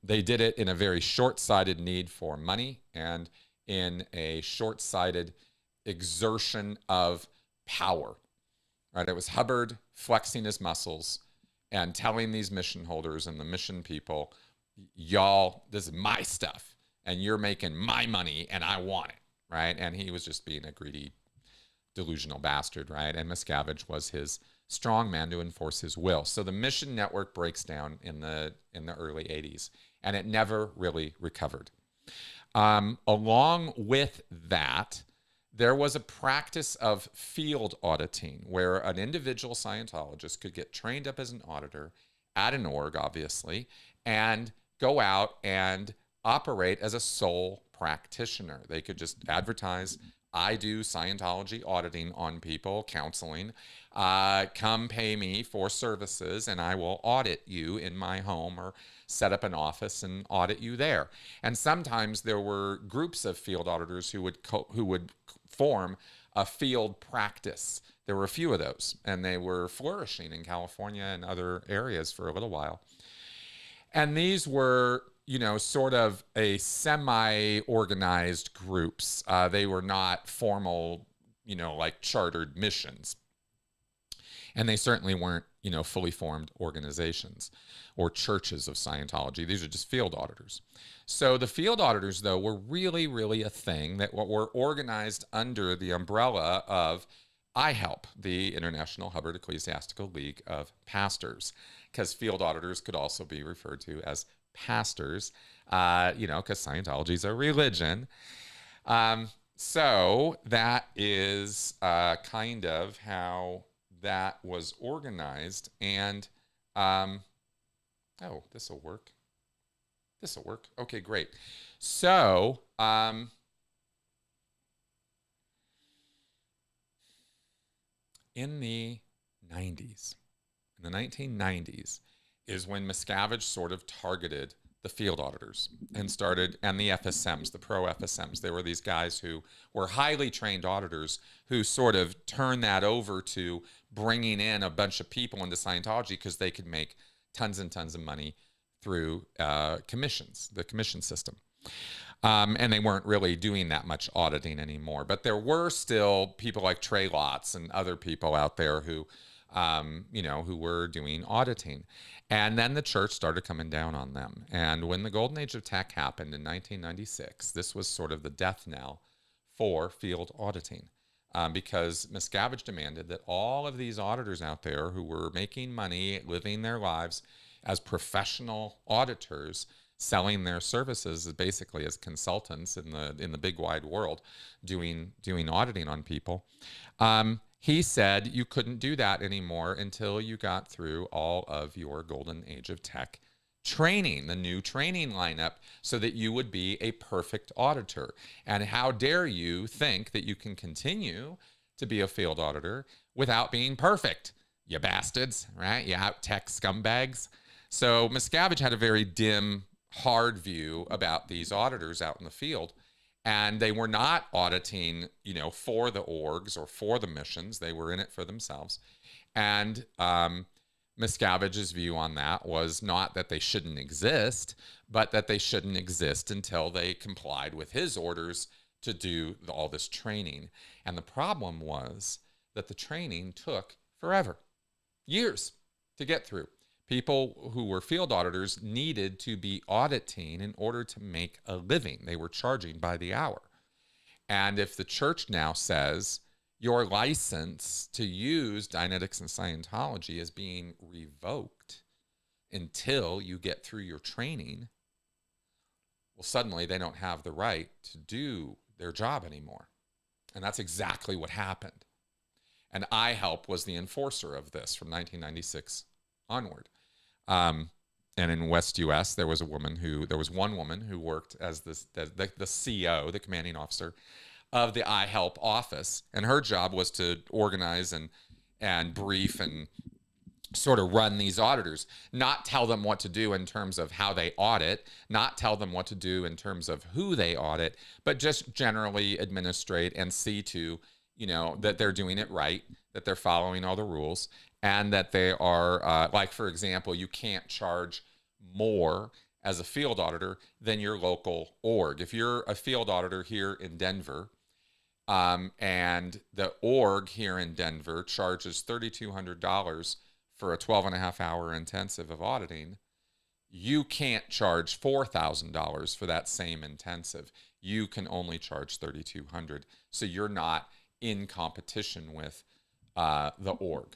Speaker 1: They did it in a very short-sighted need for money and in a short-sighted exertion of power, right? It was Hubbard flexing his muscles and telling these mission holders and the mission people, y'all, this is my stuff, and you're making my money, and I want it, right? And he was just being a greedy, delusional bastard, right? And Miscavige was his strong man to enforce his will. So the mission network breaks down in the early 80s, and it never really recovered. Along with that, there was a practice of field auditing where an individual Scientologist could get trained up as an auditor at an org, obviously, and go out and operate as a sole practitioner. They could just advertise, I do Scientology auditing on people, counseling. Come pay me for services and I will audit you in my home or set up an office and audit you there. And sometimes there were groups of field auditors who would form a field practice. There were a few of those, and they were flourishing in California and other areas for a little while. And these were, sort of a semi-organized groups. They were not formal, like chartered missions. And they certainly weren't, fully formed organizations or churches of Scientology. These are just field auditors. So the field auditors, though, were really, really a thing that were organized under the umbrella of IHELP, the International Hubbard Ecclesiastical League of Pastors, because field auditors could also be referred to as pastors, because Scientology is a religion. So that is kind of how that was organized. And, this will work. This will work. Okay, great. So, in the 90s, in the 1990s, is when Miscavige sort of targeted the field auditors and the FSMs, the pro FSMs. They were these guys who were highly trained auditors who sort of turned that over to bringing in a bunch of people into Scientology because they could make tons and tons of money through commissions, the commission system. And they weren't really doing that much auditing anymore. But there were still people like Trey Lotz and other people out there who, who were doing auditing. And then the church started coming down on them. And when the golden age of tech happened in 1996, this was sort of the death knell for field auditing. Because Miscavige demanded that all of these auditors out there who were making money, living their lives as professional auditors, selling their services basically as consultants in the big wide world, doing auditing on people. He said you couldn't do that anymore until you got through all of your golden age of tech training, the new training lineup, so that you would be a perfect auditor. And how dare you think that you can continue to be a field auditor without being perfect, you bastards, right? You out tech scumbags. So Miscavige had a very dim, hard view about these auditors out in the field. And they were not auditing, for the orgs or for the missions. They were in it for themselves. And Miscavige's view on that was not that they shouldn't exist, but that they shouldn't exist until they complied with his orders to do all this training. And the problem was that the training took forever, years to get through. People who were field auditors needed to be auditing in order to make a living. They were charging by the hour. And if the church now says your license to use Dianetics and Scientology is being revoked until you get through your training, well, suddenly they don't have the right to do their job anymore. And that's exactly what happened. And IHELP was the enforcer of this from 1996 onward. And in West US, there was one woman who worked as the CO, the commanding officer of the IHELP office. And her job was to organize and brief and sort of run these auditors, not tell them what to do in terms of how they audit, not tell them what to do in terms of who they audit, but just generally administrate and see to, that they're doing it right, that they're following all the rules, and that they are, like, for example, you can't charge more as a field auditor than your local org. If you're a field auditor here in Denver, and the org here in Denver charges $3,200 for a 12.5-hour intensive of auditing, you can't charge $4,000 for that same intensive. You can only charge $3,200. So you're not in competition with the org.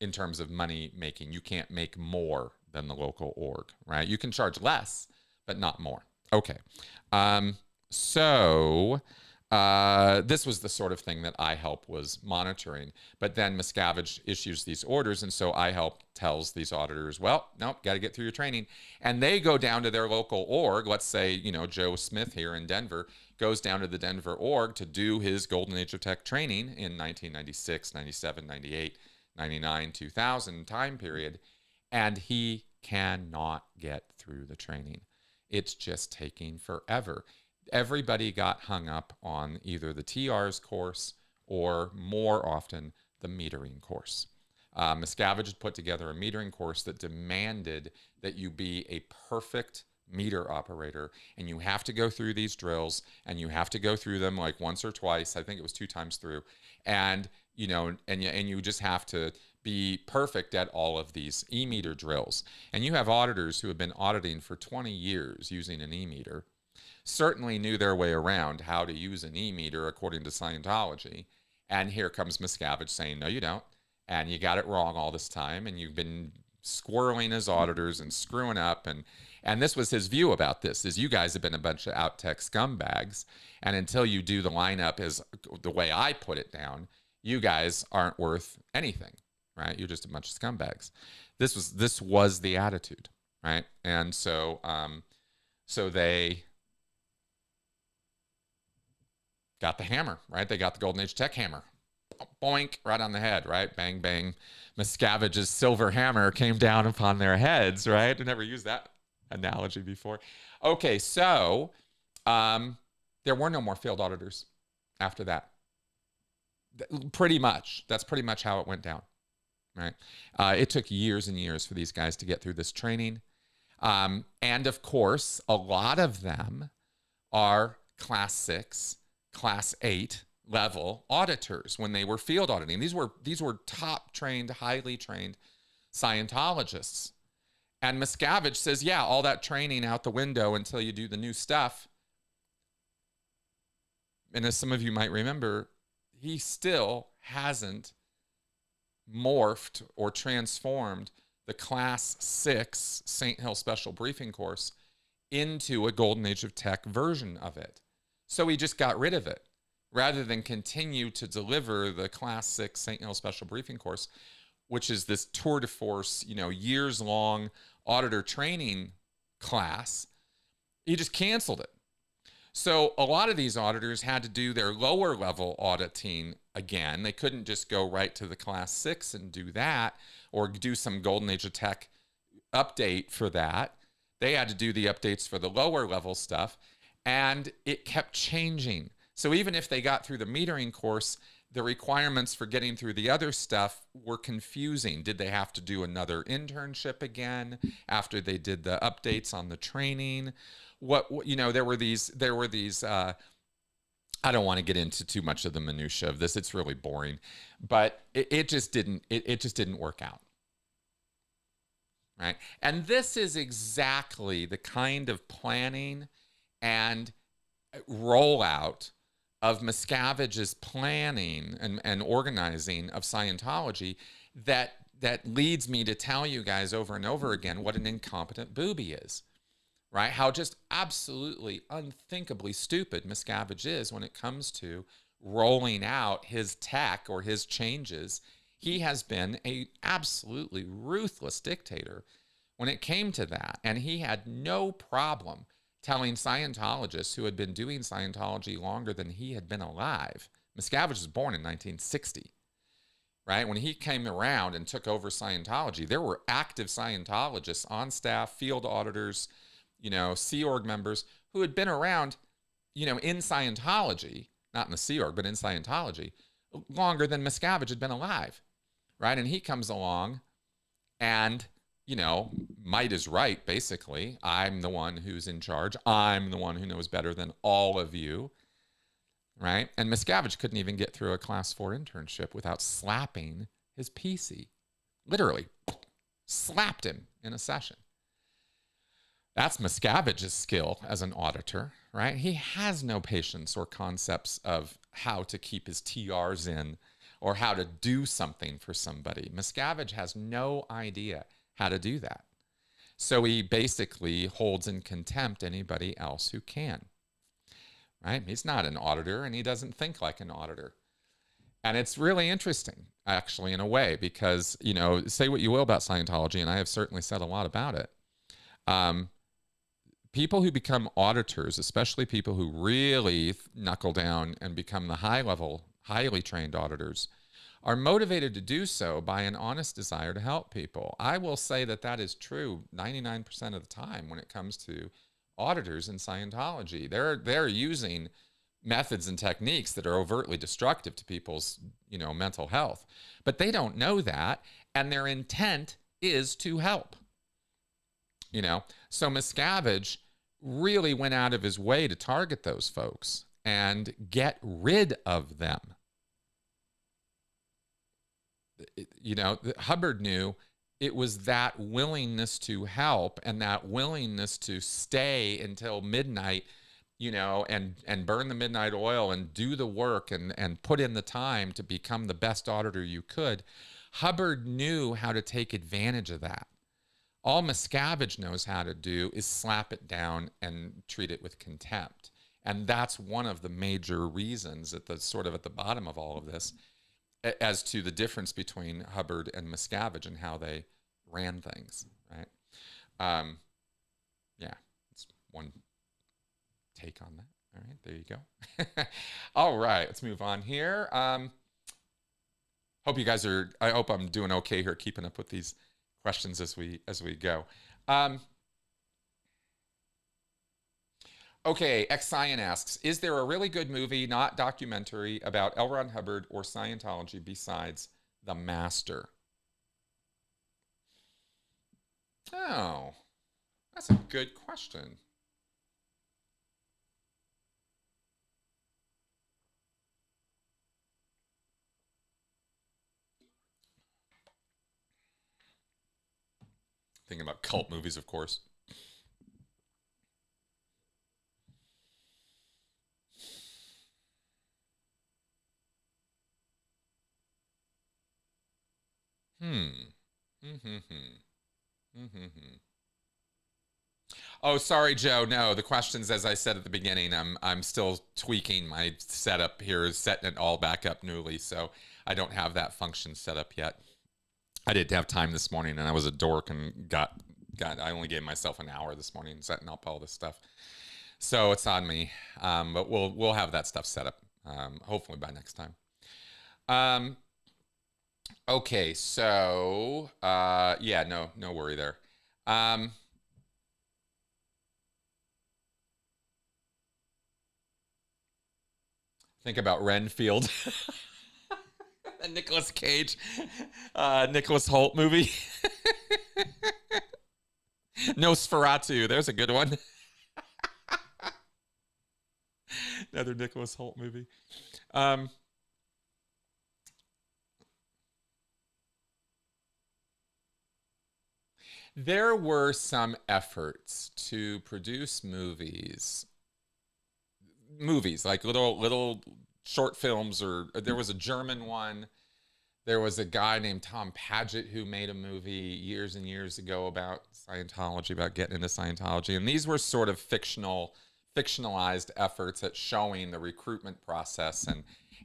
Speaker 1: In terms of money making, you can't make more than the local org, right? You can charge less, but not more. Okay. So this was the sort of thing that IHELP was monitoring. But then Miscavige issues these orders, and so IHELP tells these auditors, well, nope, got to get through your training. And they go down to their local org. Let's say, Joe Smith here in Denver goes down to the Denver org to do his Golden Age of Tech training in 1996, 97, 98, 99, 2000 time period, and he cannot get through the training. It's just taking forever. Everybody got hung up on either the TR's course or, more often, the metering course. Miscavige had put together a metering course that demanded that you be a perfect meter operator, and you have to go through these drills, and you have to go through them like once or twice. I think it was 2 times through, and you just have to be perfect at all of these e-meter drills. And you have auditors who have been auditing for 20 years using an e-meter, certainly knew their way around how to use an e-meter according to Scientology, And here comes Miscavige saying, no, you don't. And you got it wrong all this time. And you've been squirreling as auditors and screwing up. And this was his view about this, is you guys have been a bunch of out-tech scumbags. And until you do the lineup as the way I put it down, you guys aren't worth anything, right? You're just a bunch of scumbags. This was the attitude, right? And so they got the hammer, right? They got the Golden Age tech hammer. Boink, right on the head, right? Bang, bang. Miscavige's silver hammer came down upon their heads, right? I never used that analogy before. Okay, so there were no more field auditors after that. Pretty much. That's pretty much how it went down, right? It took years and years for these guys to get through this training. And of course, a lot of them are class 6, class 8 level auditors when they were field auditing. These were top trained, highly trained Scientologists. And Miscavige says, yeah, all that training out the window until you do the new stuff. And as some of you might remember, he still hasn't morphed or transformed the class 6 St. Hill Special Briefing course into a Golden Age of Tech version of it. So he just got rid of it rather than continue to deliver the class 6 St. Hill Special Briefing course, which is this tour de force, years long auditor training class. He just canceled it. So a lot of these auditors had to do their lower level auditing again. They couldn't just go right to the class 6 and do that, or do some Golden Age of Tech update for that. They had to do the updates for the lower level stuff, and it kept changing. So even if they got through the metering course, the requirements for getting through the other stuff were confusing. Did they have to do another internship again after they did the updates on the training? There were these I don't want to get into too much of the minutia of this. It's really boring, but it just didn't work out. Right? And this is exactly the kind of planning and rollout of Miscavige's planning and organizing of Scientology that leads me to tell you guys over and over again what an incompetent booby is. Right? How just absolutely unthinkably stupid Miscavige is when it comes to rolling out his tech or his changes. He has been an absolutely ruthless dictator when it came to that. And he had no problem telling Scientologists who had been doing Scientology longer than he had been alive. Miscavige was born in 1960. Right? When he came around and took over Scientology, there were active Scientologists on staff, field auditors, Sea Org members who had been around, in Scientology, not in the Sea Org, but in Scientology, longer than Miscavige had been alive, right? And he comes along and, might is right, basically. I'm the one who's in charge. I'm the one who knows better than all of you, right? And Miscavige couldn't even get through a class 4 internship without slapping his PC. Literally slapped him in a session. That's Miscavige's skill as an auditor, right? He has no patience or concepts of how to keep his TRs in or how to do something for somebody. Miscavige has no idea how to do that. So he basically holds in contempt anybody else who can, right? He's not an auditor and he doesn't think like an auditor. And it's really interesting, actually, in a way, because, say what you will about Scientology, and I have certainly said a lot about it. People who become auditors, especially people who really knuckle down and become the high-level, highly trained auditors, are motivated to do so by an honest desire to help people. I will say that is true 99% of the time when it comes to auditors in Scientology. They're using methods and techniques that are overtly destructive to people's, mental health. But they don't know that, and their intent is to help. So Miscavige really went out of his way to target those folks and get rid of them. Hubbard knew it was that willingness to help and that willingness to stay until midnight and burn the midnight oil and do the work and put in the time to become the best auditor you could. Hubbard knew how to take advantage of that. All Miscavige knows how to do is slap it down and treat it with contempt. And that's one of the major reasons at the bottom of all of this as to the difference between Hubbard and Miscavige and how they ran things, right? Yeah, it's one take on that. All right, there you go. All right, let's move on here. I hope I'm doing okay here, keeping up with these questions as we go. Okay, Xion asks, is there a really good movie, not documentary, about L. Ron Hubbard or Scientology besides The Master? Oh, that's a good question. Thinking about cult movies, of course. Oh, sorry, Joe. No, the questions, as I said at the beginning, I'm still tweaking my setup here, setting it all back up newly, so I don't have that function set up yet. I didn't have time this morning, and I was a dork and I only gave myself an hour this morning setting up all this stuff, so it's on me. But we'll have that stuff set up hopefully by next time. Okay, so yeah, no worry there. Think about Renfield. A Nicolas Cage, Nicholas Hoult movie. Nosferatu, there's a good one. Another Nicholas Hoult movie. There were some efforts to produce movies like little short films, or there was a German one. There was a guy named Tom Paget who made a movie years and years ago about Scientology, about getting into Scientology. And these were sort of fictionalized efforts at showing the recruitment process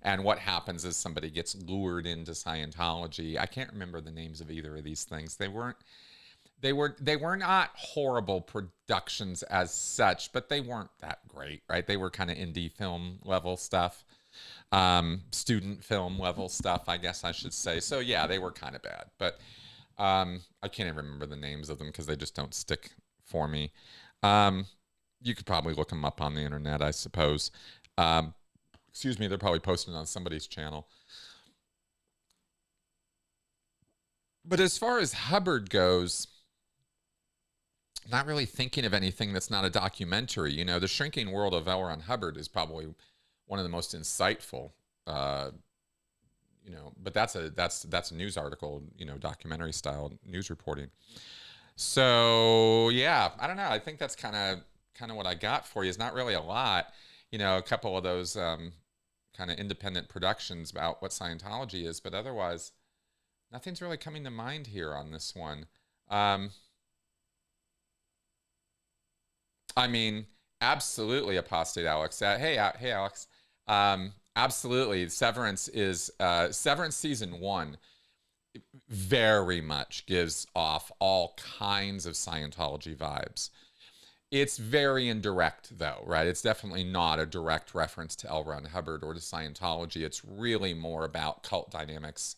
Speaker 1: and what happens as somebody gets lured into Scientology. I can't remember the names of either of these things. They were not horrible productions as such, but they weren't that great, right? They were kind of indie film level stuff, student film level stuff, I guess I should say. So yeah, they were kind of bad, but I can't even remember the names of them because they just don't stick for me. You could probably look them up on the internet, I suppose. Excuse me, they're probably posted on somebody's channel. But as far as Hubbard goes, not really thinking of anything that's not a documentary. You know, The Shrinking World of L. Ron Hubbard is probably one of the most insightful, but that's a news article, documentary style news reporting. So yeah, I don't know. I think that's kind of what I got for you. It's not really a lot, a couple of those kind of independent productions about what Scientology is, but otherwise, nothing's really coming to mind here on this one. I mean, absolutely, apostate Alex. Hey, Alex. Absolutely, Severance season 1 very much gives off all kinds of Scientology vibes. It's very indirect, though, right? It's definitely not a direct reference to L. Ron Hubbard or to Scientology. It's really more about cult dynamics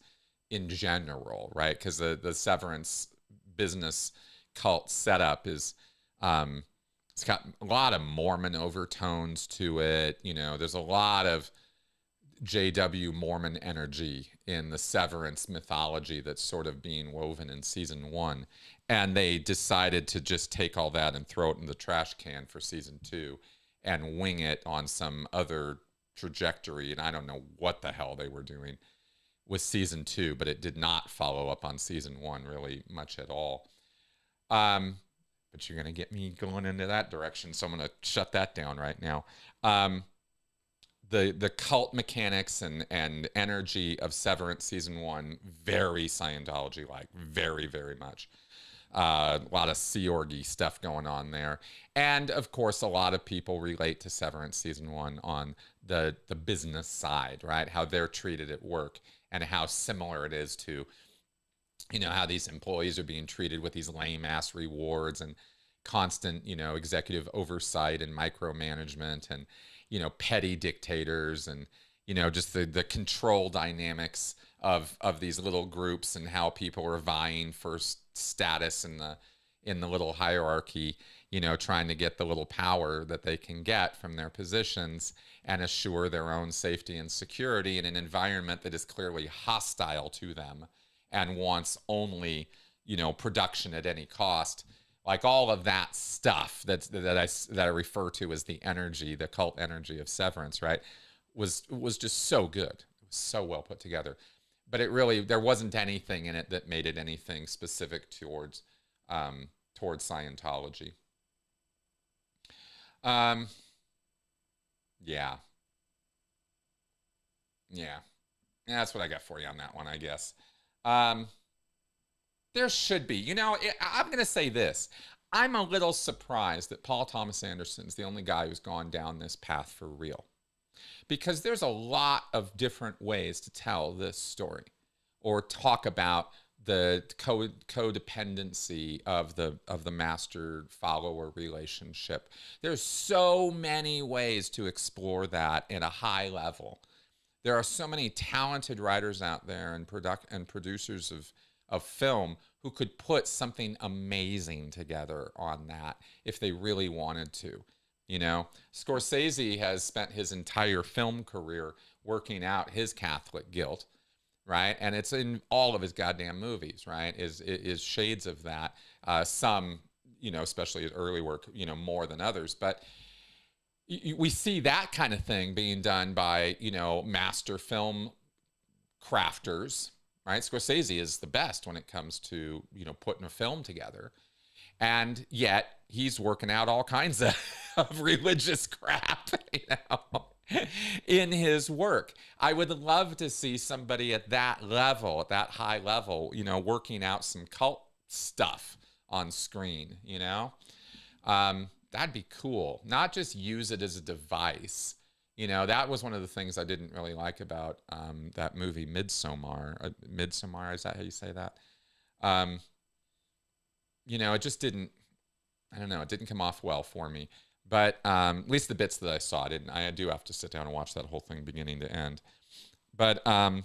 Speaker 1: in general, right? Because the Severance business cult setup is it's got a lot of Mormon overtones to it. There's a lot of JW Mormon energy in the Severance mythology that's sort of being woven in season 1. And they decided to just take all that and throw it in the trash can for season 2 and wing it on some other trajectory. And I don't know what the hell they were doing with season 2, but it did not follow up on season 1 really much at all. But but you're going to get me going into that direction, so I'm going to shut that down right now. The cult mechanics and energy of Severance season 1, very Scientology-like, very, very much. A lot of Sea Orgy stuff going on there. And of course, a lot of people relate to Severance season 1 on the business side, right? How they're treated at work and how similar it is to, you know, how these employees are being treated with these lame ass rewards and constant, you know, executive oversight and micromanagement and, you know, petty dictators and, you know, just the control dynamics of these little groups and how people are vying for status in the little hierarchy, you know, trying to get the little power that they can get from their positions and assure their own safety and security in an environment that is clearly hostile to them and wants only, you know, production at any cost. Like all of that stuff that I refer to as the energy, the cult energy of Severance, right, was just so good. It was so well put together. But it really, there wasn't anything in it that made it anything specific towards Scientology. Yeah. Yeah. That's what I got for you on that one, I guess. There should be. You know, I'm going to say this. I'm a little surprised that Paul Thomas Anderson's the only guy who's gone down this path for real. Because there's a lot of different ways to tell this story or talk about the codependency of the master-follower relationship. There's so many ways to explore that at a high level. There are so many talented writers out there and producers of film who could put something amazing together on that if they really wanted to. You know, Scorsese has spent his entire film career working out his Catholic guilt, right? And it's in all of his goddamn movies, right? Is shades of that. Some, you know, especially his early work, you know, more than others. But we see that kind of thing being done by, you know, master film crafters, right? Scorsese is the best when it comes to, you know, putting a film together. And yet he's working out all kinds of religious crap, you know, in his work. I would love to see somebody at that level, at that high level, you know, working out some cult stuff on screen, you know. That'd be cool. Not just use it as a device. You know, that was one of the things I didn't really like about that movie Midsommar. Midsommar, is that how you say that? You know, it just didn't, I don't know, it didn't come off well for me. But at least the bits that I saw, I do have to sit down and watch that whole thing beginning to end. But I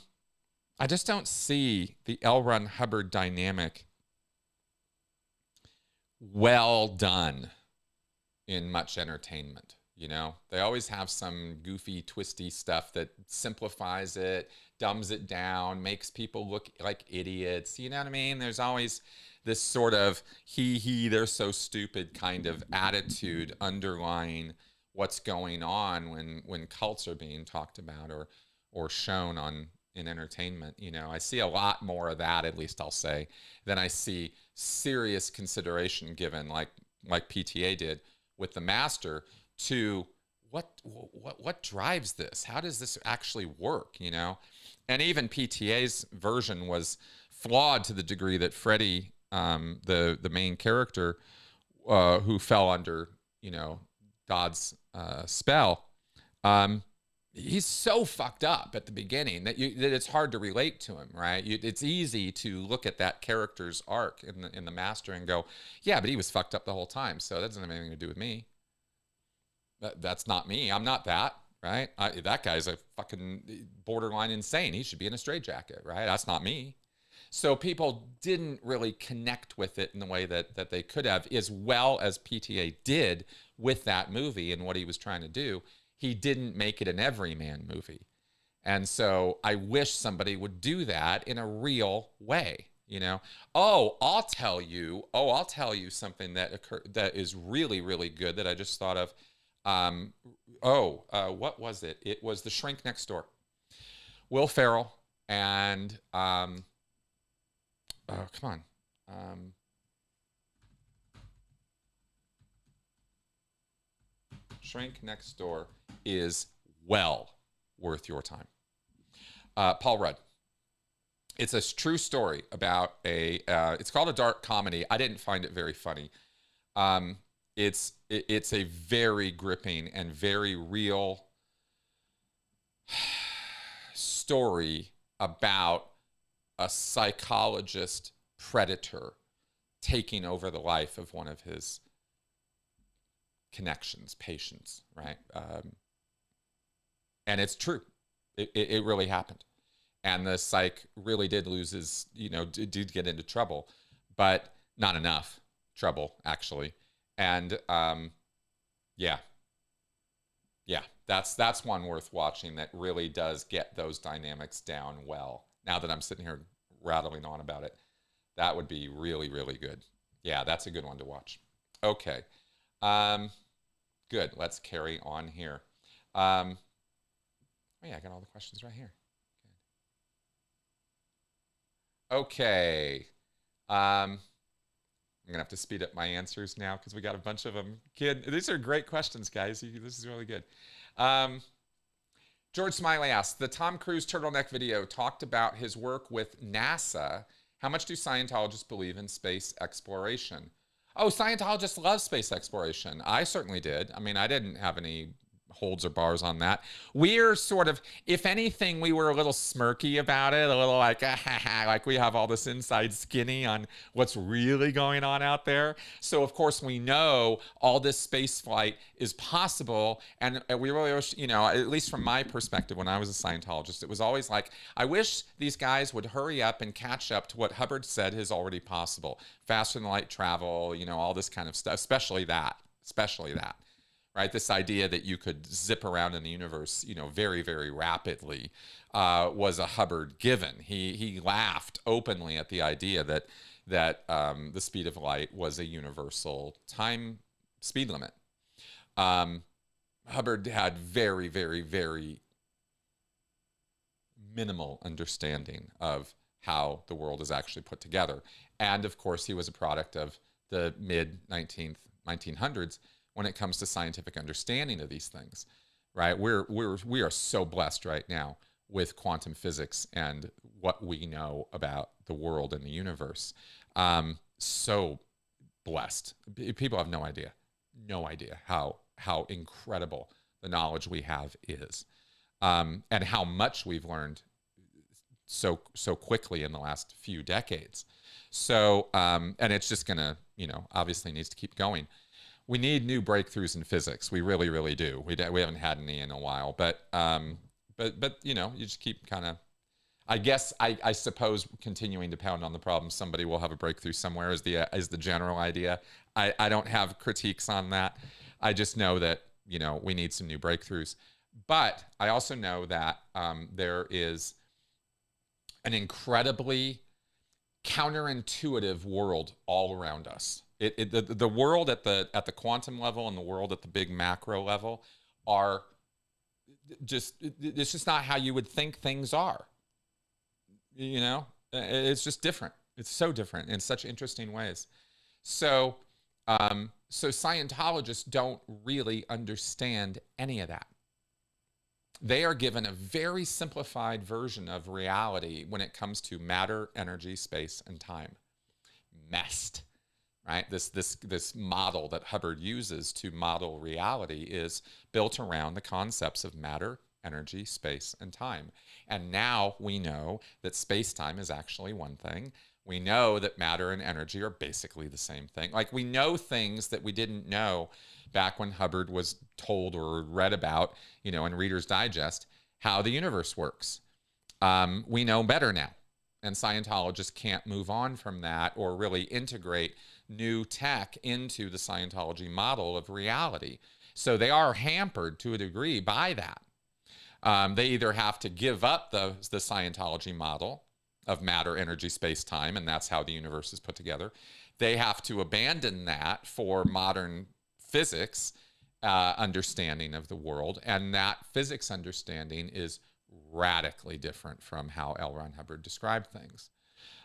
Speaker 1: just don't see the L. Ron Hubbard dynamic well done in much entertainment. You know, they always have some goofy, twisty stuff that simplifies it, dumbs it down, makes people look like idiots. You know what I mean? There's always this sort of they're so stupid kind of attitude underlying what's going on when cults are being talked about or shown in entertainment. You know, I see a lot more of that, at least I'll say, than I see serious consideration given like PTA did with the master to what drives this? How does this actually work, you know? And even PTA's version was flawed to the degree that Freddie, the main character, who fell under, you know, God's spell, he's so fucked up at the beginning that it's hard to relate to him, right? It's easy to look at that character's arc in the master and go, yeah, but he was fucked up the whole time, so that doesn't have anything to do with me. That's not me. I'm not that, right? That guy's a fucking borderline insane. He should be in a straitjacket, right? That's not me. So people didn't really connect with it in the way that they could have, as well as PTA did with that movie and what he was trying to do. He didn't make it an everyman movie. And so I wish somebody would do that in a real way, you know? I'll tell you something that is really, really good that I just thought of. What was it? It was The Shrink Next Door. Will Ferrell and come on. Shrink Next Door is well worth your time. Paul Rudd. It's a true story about it's called a dark comedy. I didn't find it very funny. It's a very gripping and very real story about a psychologist predator taking over the life of one of his connections, patients, right? And it's true. It really happened. And the psych really did lose his, did get into trouble, but not enough trouble, actually. And yeah, that's one worth watching that really does get those dynamics down well. Now that I'm sitting here rattling on about it, that would be really, really good. Yeah, that's a good one to watch. Okay. Good. Let's carry on here. Oh yeah, I got all the questions right here. Good. Okay. I'm gonna have to speed up my answers now because we got a bunch of them. These are great questions, guys. This is really good. George Smiley asks, the Tom Cruise turtleneck video talked about his work with NASA. How much do Scientologists believe in space exploration? Oh, Scientologists love space exploration. I certainly did. I mean, I didn't have any holds or bars on that. We're sort of, if anything, we were a little smirky about it, a little like, like we have all this inside skinny on what's really going on out there. So of course we know all this space flight is possible, and we really wish, at least from my perspective when I was a Scientologist, it was always like, I wish these guys would hurry up and catch up to what Hubbard said is already possible. Faster than light travel, all this kind of stuff, especially that. Right, this idea that you could zip around in the universe, very, very rapidly, was a Hubbard given. He laughed openly at the idea that the speed of light was a universal time speed limit. Hubbard had very, very, very minimal understanding of how the world is actually put together, and of course, he was a product of the mid 1900s. When it comes to scientific understanding of these things, right? We are so blessed right now with quantum physics and what we know about the world and the universe. So blessed. People have no idea how incredible the knowledge we have is, and how much we've learned so quickly in the last few decades. So, and it's just gonna, obviously needs to keep going. We need new breakthroughs in physics. We really, really do. We haven't had any in a while, but you just keep kind of, I suppose, continuing to pound on the problem. Somebody will have a breakthrough somewhere is the general idea. I don't have critiques on that. I just know that, we need some new breakthroughs. But I also know that there is an incredibly counterintuitive world all around us. The world at the quantum level and the world at the big macro level are it's just not how you would think things are. It's just different. It's so different in such interesting ways. So Scientologists don't really understand any of that. They are given a very simplified version of reality when it comes to matter, energy, space, and time. Messed. Right? This model that Hubbard uses to model reality is built around the concepts of matter, energy, space, and time. And now we know that space-time is actually one thing. We know that matter and energy are basically the same thing. Like, we know things that we didn't know back when Hubbard was told or read about, in Reader's Digest, how the universe works. We know better now. And Scientologists can't move on from that or really integrate new tech into the Scientology model of reality. So they are hampered to a degree by that. They either have to give up the Scientology model of matter, energy, space, time, and that's how the universe is put together. They have to abandon that for modern physics understanding of the world, and that physics understanding is radically different from how L. Ron Hubbard described things.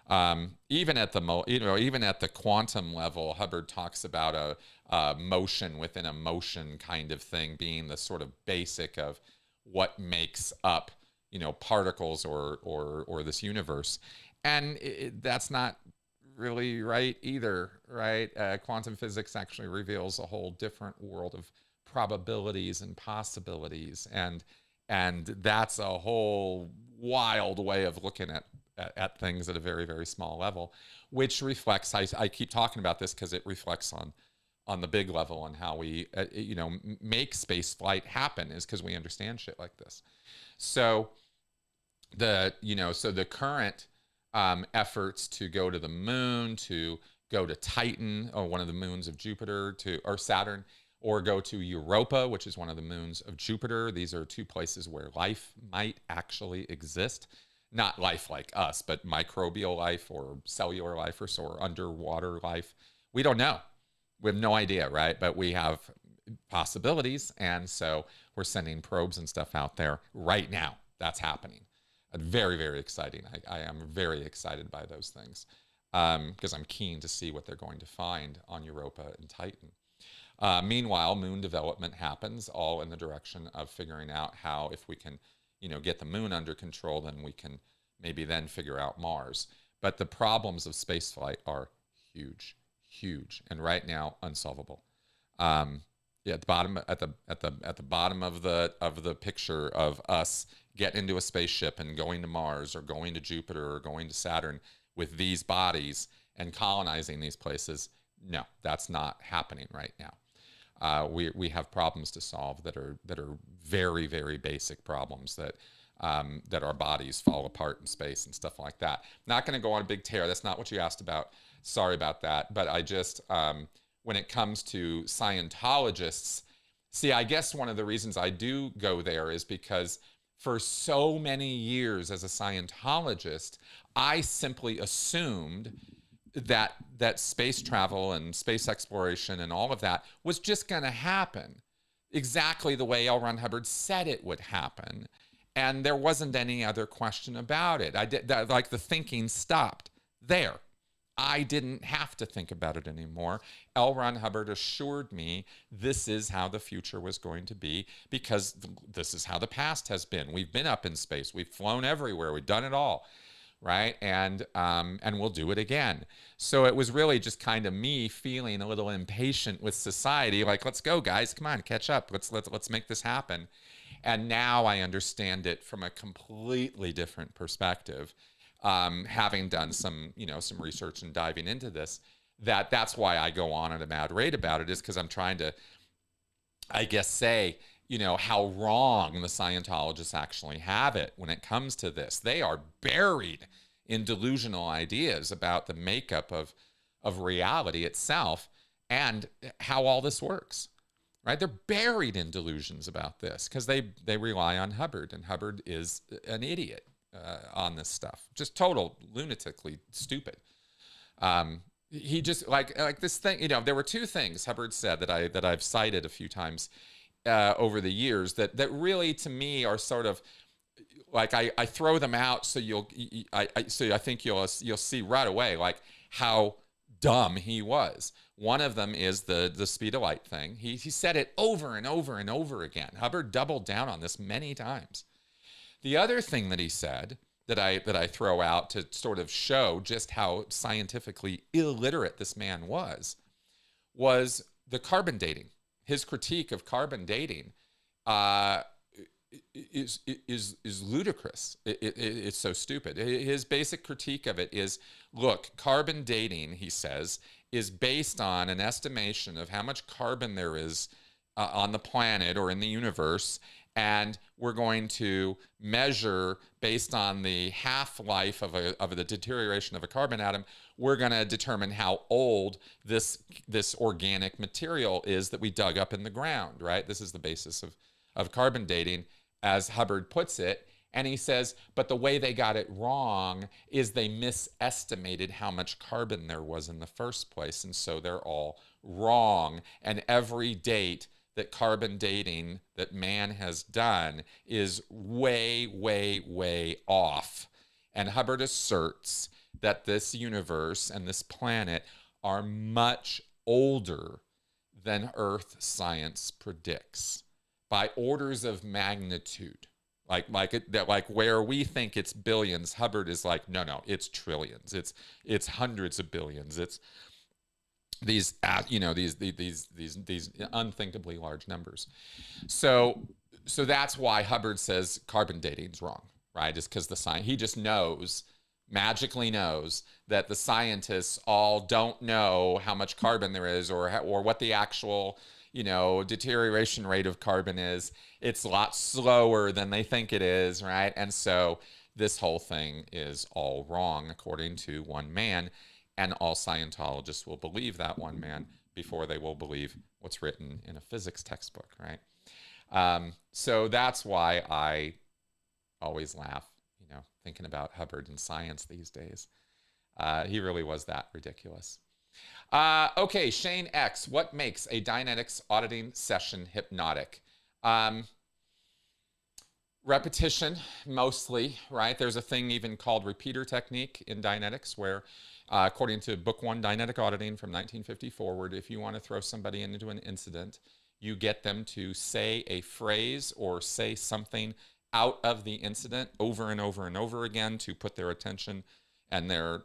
Speaker 1: Even at the quantum level, Hubbard talks about a motion within a motion kind of thing being the sort of basic of what makes up, particles or this universe. And that's not really right either, right? Quantum physics actually reveals a whole different world of probabilities and possibilities, and that's a whole wild way of looking at things at a very, very small level, which reflects, I keep talking about this because it reflects on the big level and how we make space flight happen, is because we understand shit like this. So the current efforts to go to the moon, to go to Titan, or one of the moons of Jupiter, or Saturn, or go to Europa, which is one of the moons of Jupiter. These are two places where life might actually exist. Not life like us, but microbial life or cellular life or underwater life. We don't know. We have no idea, right? But we have possibilities, and so we're sending probes and stuff out there right now. That's happening. Very, very exciting. I am very excited by those things because I'm keen to see what they're going to find on Europa and Titan. Meanwhile, moon development happens, all in the direction of figuring out how, if we can, get the moon under control, then we can maybe then figure out Mars. But the problems of spaceflight are huge, huge, and right now unsolvable. At the bottom, at the bottom of the picture of us getting into a spaceship and going to Mars or going to Jupiter or going to Saturn with these bodies and colonizing these places, no, that's not happening right now. We have problems to solve that are very, very basic problems that our bodies fall apart in space and stuff like that. Not going to go on a big tear. That's not what you asked about. Sorry about that. But I just, when it comes to Scientologists, see, I guess one of the reasons I do go there is because for so many years as a Scientologist, I simply assumed that space travel and space exploration and all of that was just going to happen exactly the way L. Ron Hubbard said it would happen. And there wasn't any other question about it. Like the thinking stopped there. I didn't have to think about it anymore. L. Ron Hubbard assured me this is how the future was going to be, because this is how the past has been. We've been up in space. We've flown everywhere. We've done it all, right? And we'll do it again. So it was really just kind of me feeling a little impatient with society, like, let's go, guys. Come on, catch up. Let's make this happen. And now I understand it from a completely different perspective. Having done some research and diving into this, that's why I go on at a mad rate about it, is because I'm trying to, I guess, say, how wrong the Scientologists actually have it when it comes to this. They are buried in delusional ideas about the makeup of reality itself and how all this works, right? They're buried in delusions about this because they rely on Hubbard, and Hubbard is an idiot on this stuff. Just total lunatically stupid. He just like this thing, there were two things Hubbard said that I've cited a few times over the years that really to me are sort of like, I throw them out so I think you'll see right away like how dumb he was. One of them is the speed of light thing. He said it over and over and over again. Hubbard doubled down on this many times. The other thing that he said that I throw out to sort of show just how scientifically illiterate this man was the carbon dating. His critique of carbon dating is ludicrous. It's so stupid. His basic critique of it is, look, carbon dating, he says, is based on an estimation of how much carbon there is on the planet or in the universe, and we're going to measure based on the half-life of the deterioration of a carbon atom. We're going to determine how old this organic material is that we dug up in the ground, right? This is the basis of carbon dating, as Hubbard puts it. And he says, but the way they got it wrong is they misestimated how much carbon there was in the first place, and so they're all wrong. And every date that carbon dating that man has done is way, way, way off. And Hubbard asserts that this universe and this planet are much older than Earth science predicts by orders of magnitude. Like where we think it's billions, Hubbard is like, no, it's trillions. It's hundreds of billions. It's these unthinkably large numbers. So that's why Hubbard says carbon dating's wrong, right? Is because he just magically knows that the scientists all don't know how much carbon there is, or what the actual deterioration rate of carbon is. It's a lot slower than they think it is, right? And so this whole thing is all wrong according to one man, and all Scientologists will believe that one man before they will believe what's written in a physics textbook, right? So that's why I always laugh, thinking about Hubbard and science these days. He really was that ridiculous. Okay, Shane X, what makes a Dianetics auditing session hypnotic? Repetition, mostly, right? There's a thing even called repeater technique in Dianetics where, according to Book 1, Dianetic Auditing from 1950 forward, if you want to throw somebody into an incident, you get them to say a phrase or say something out of the incident over and over and over again to put their attention and their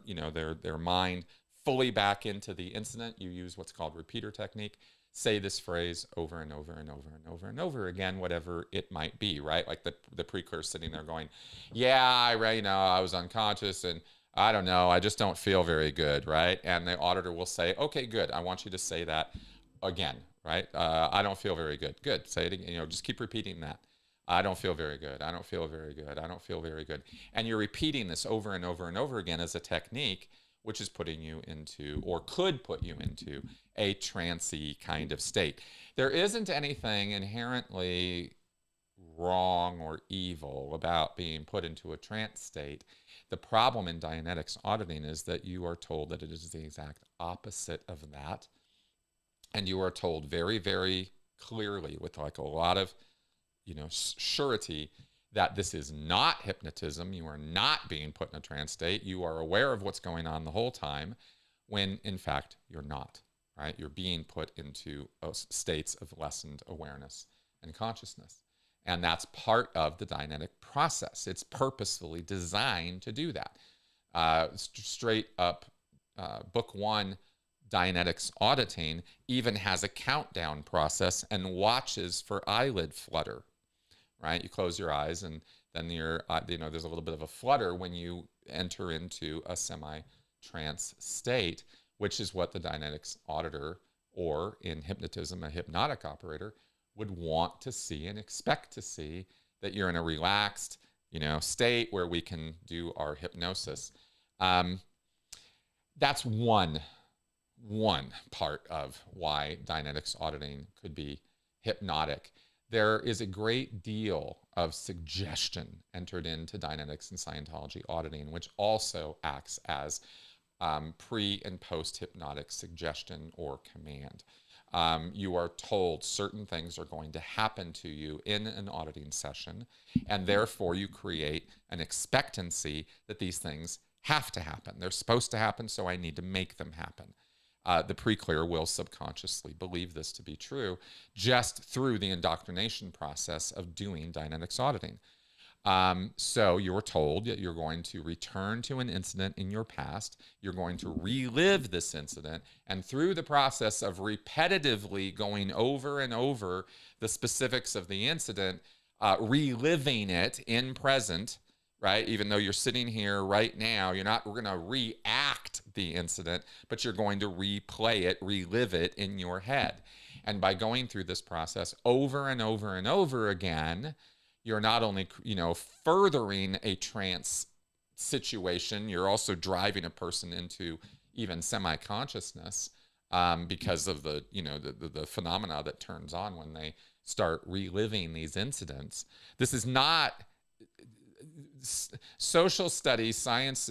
Speaker 1: mind fully back into the incident. You use what's called repeater technique. Say this phrase over and over and over and over and over again, whatever it might be, right? Like the precursor sitting there going, yeah, I was unconscious and I don't know, I just don't feel very good, right? And the auditor will say, okay, good. I want you to say that again, right? I don't feel very good. Good. Say it again. Just keep repeating that. I don't feel very good. I don't feel very good. I don't feel very good. And you're repeating this over and over and over again as a technique, which is putting you into, or could put you into, a trancy kind of state. There isn't anything inherently wrong or evil about being put into a trance state. The problem in Dianetics auditing is that you are told that it is the exact opposite of that. And you are told very, very clearly, with like a lot of surety, that this is not hypnotism. You are not being put in a trance state. You are aware of what's going on the whole time, when in fact you're not, right? You're being put into states of lessened awareness and consciousness. And that's part of the Dianetic process. It's purposefully designed to do that. Straight up, Book 1, Dianetics Auditing, even has a countdown process and watches for eyelid flutter. Right? You close your eyes and then there's a little bit of a flutter when you enter into a semi-trance state, which is what the Dianetics auditor, or in hypnotism, a hypnotic operator, would want to see and expect to see, that you're in a relaxed, state where we can do our hypnosis. That's one part of why Dianetics auditing could be hypnotic. There is a great deal of suggestion entered into Dianetics and Scientology auditing, which also acts as pre- and post-hypnotic suggestion or command. You are told certain things are going to happen to you in an auditing session, and therefore you create an expectancy that these things have to happen. They're supposed to happen, so I need to make them happen. The pre-clear will subconsciously believe this to be true just through the indoctrination process of doing Dianetics auditing. So you're told that you're going to return to an incident in your past. You're going to relive this incident. And through the process of repetitively going over and over the specifics of the incident, reliving it in present, right? Even though you're sitting here right now, we're going to react the incident, but you're going to replay it, relive it in your head. And by going through this process over and over and over again, you're not only, furthering a trance situation, you're also driving a person into even semi-consciousness because of the phenomena that turns on when they start reliving these incidents. This is not social studies, science,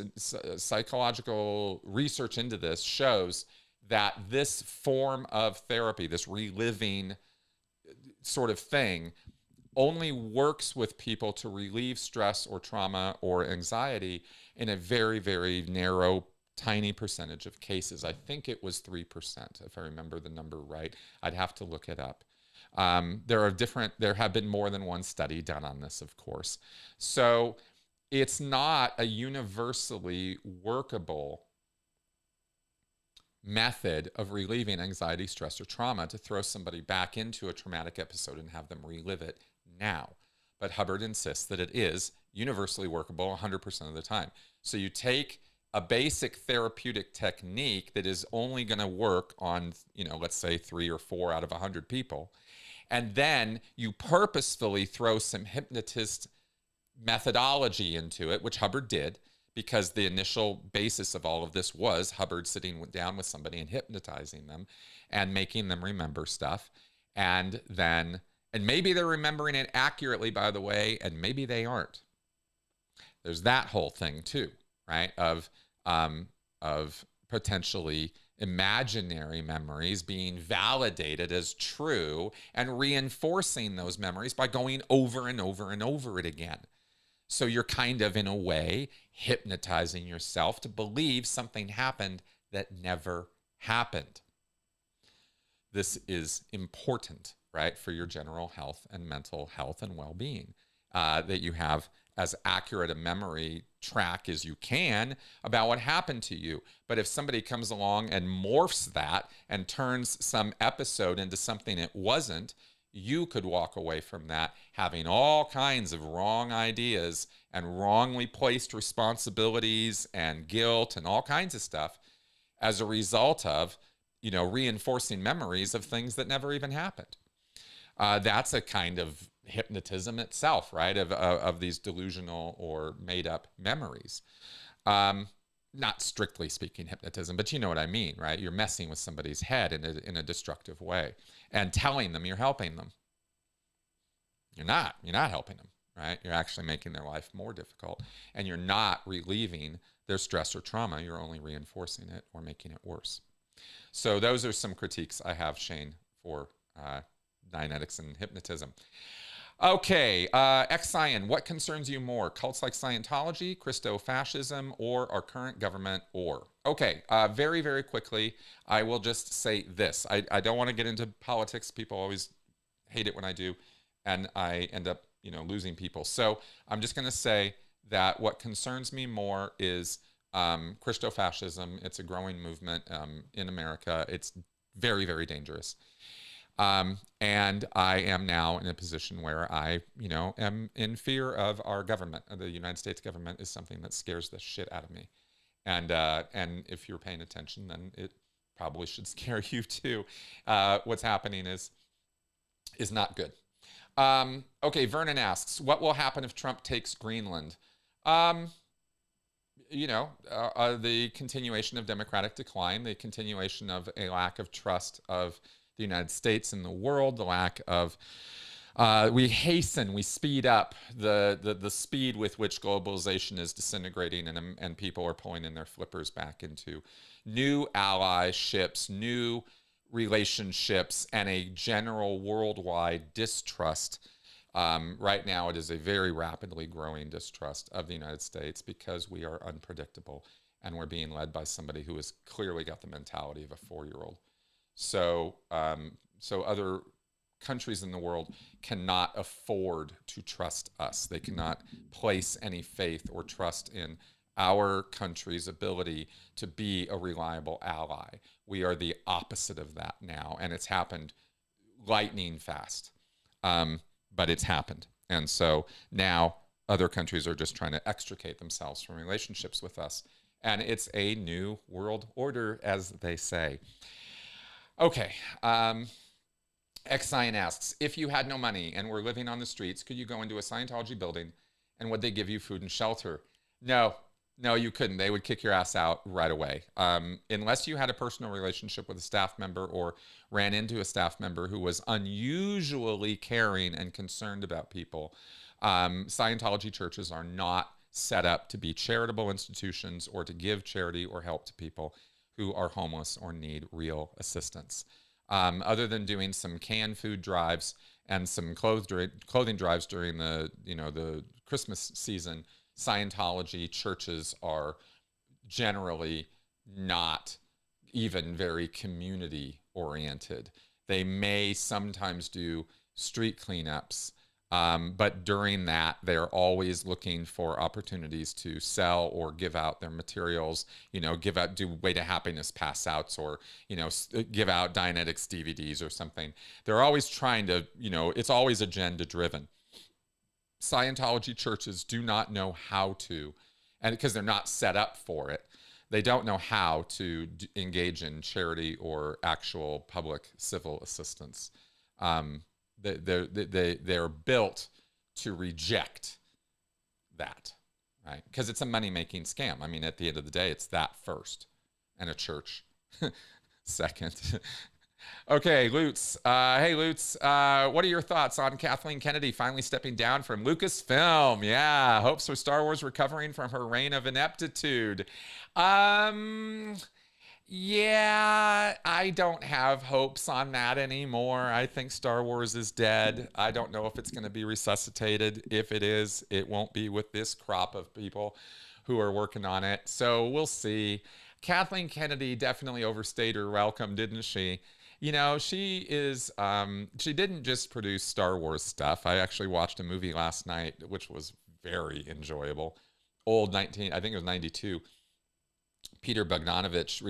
Speaker 1: psychological research into this shows that this form of therapy, this reliving sort of thing, only works with people to relieve stress or trauma or anxiety in a very, very narrow, tiny percentage of cases. I think it was 3%, if I remember the number right. I'd have to look it up. There have been more than one study done on this, of course. So it's not a universally workable method of relieving anxiety, stress, or trauma to throw somebody back into a traumatic episode and have them relive it now. But Hubbard insists that it is universally workable 100% of the time. So you take a basic therapeutic technique that is only going to work on, let's say 3 or 4 out of 100 people, and then you purposefully throw some hypnotist methodology into it, which Hubbard did, because the initial basis of all of this was Hubbard sitting down with somebody and hypnotizing them and making them remember stuff. And maybe they're remembering it accurately, by the way, and maybe they aren't. There's that whole thing too, right? Of potentially imaginary memories being validated as true and reinforcing those memories by going over and over and over it again. So you're kind of, in a way, hypnotizing yourself to believe something happened that never happened. This is important, right, for your general health and mental health and well-being, that you have as accurate a memory track as you can about what happened to you. But if somebody comes along and morphs that and turns some episode into something it wasn't, you could walk away from that having all kinds of wrong ideas and wrongly placed responsibilities and guilt and all kinds of stuff as a result of, reinforcing memories of things that never even happened. That's a kind of hypnotism itself, right? Of these delusional or made up memories. Not strictly speaking hypnotism, but you know what I mean, right? You're messing with somebody's head in a destructive way and telling them you're helping them. You're not helping them, right? You're actually making their life more difficult, and you're not relieving their stress or trauma. You're only reinforcing it or making it worse. So those are some critiques I have, Shane, for Dianetics and hypnotism. Okay, X-Scion, what concerns you more? Cults like Scientology, Christo-fascism, or our current government, or? Okay, very, very quickly, I will just say this. I don't want to get into politics. People always hate it when I do, and I end up, losing people. So I'm just going to say that what concerns me more is Christo-fascism. It's a growing movement in America. It's very, very dangerous. And I am now in a position where I, am in fear of our government. The United States government is something that scares the shit out of me. And if you're paying attention, then it probably should scare you too. What's happening is not good. Okay, Vernon asks, what will happen if Trump takes Greenland? The continuation of democratic decline, the continuation of a lack of trust of the United States and the world, the lack of, we speed up the speed with which globalization is disintegrating, and people are pulling in their flippers back into new allyships, new relationships, and a general worldwide distrust. Right now, it is a very rapidly growing distrust of the United States because we are unpredictable and we're being led by somebody who has clearly got the mentality of a 4-year-old. So other countries in the world cannot afford to trust us. They cannot place any faith or trust in our country's ability to be a reliable ally. We are the opposite of that now, and it's happened lightning fast. But it's happened. And so now other countries are just trying to extricate themselves from relationships with us. And it's a new world order, as they say. Okay. X-Scion asks, if you had no money and were living on the streets, could you go into a Scientology building and would they give you food and shelter? No, you couldn't. They would kick your ass out right away. Unless you had a personal relationship with a staff member or ran into a staff member who was unusually caring and concerned about people. Scientology churches are not set up to be charitable institutions or to give charity or help to people who are homeless or need real assistance. Other than doing some canned food drives and some clothing drives during the, the Christmas season, Scientology churches are generally not even very community oriented. They may sometimes do street cleanups, but during that, they're always looking for opportunities to sell or give out their materials, do Way to Happiness pass outs, or, give out Dianetics DVDs or something. They're always trying to, it's always agenda driven. Scientology churches do not know how to, and because they're not set up for it, they don't know how to engage in charity or actual public civil assistance. They're built to reject that, right? Because it's a money-making scam. I mean, at the end of the day, it's that first, and a church second. Okay, Lutz. Hey, Lutz. What are your thoughts on Kathleen Kennedy finally stepping down from Lucasfilm? Yeah, hopes for Star Wars recovering from her reign of ineptitude. Yeah, I don't have hopes on that anymore. I think Star Wars is dead. I don't know if it's going to be resuscitated. If it is, it won't be with this crop of people who are working on it. So we'll see. Kathleen Kennedy definitely overstayed her welcome, didn't she? She didn't just produce Star Wars stuff. I actually watched a movie last night, which was very enjoyable. I think it was 92. Peter Bogdanovich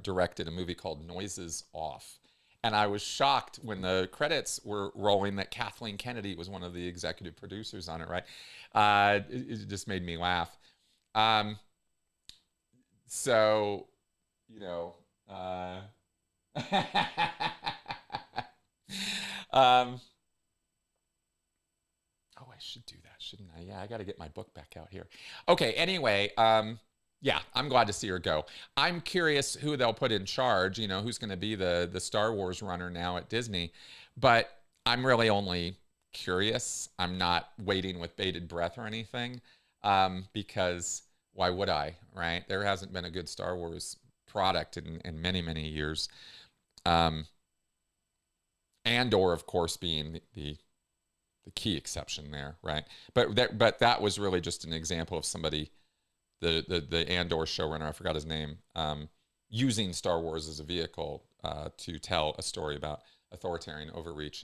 Speaker 1: directed a movie called Noises Off. And I was shocked when the credits were rolling that Kathleen Kennedy was one of the executive producers on it, right? It just made me laugh. So, oh, I should do that, shouldn't I? Yeah, I got to get my book back out here. Okay, anyway, yeah, I'm glad to see her go. I'm curious who they'll put in charge, who's going to be the Star Wars runner now at Disney. But I'm really only curious. I'm not waiting with bated breath or anything, because why would I, right? There hasn't been a good Star Wars product in many, many years. Andor, of course, being the key exception there, right? But that was really just an example of somebody, the Andor showrunner, I forgot his name, using Star Wars as a vehicle to tell a story about authoritarian overreach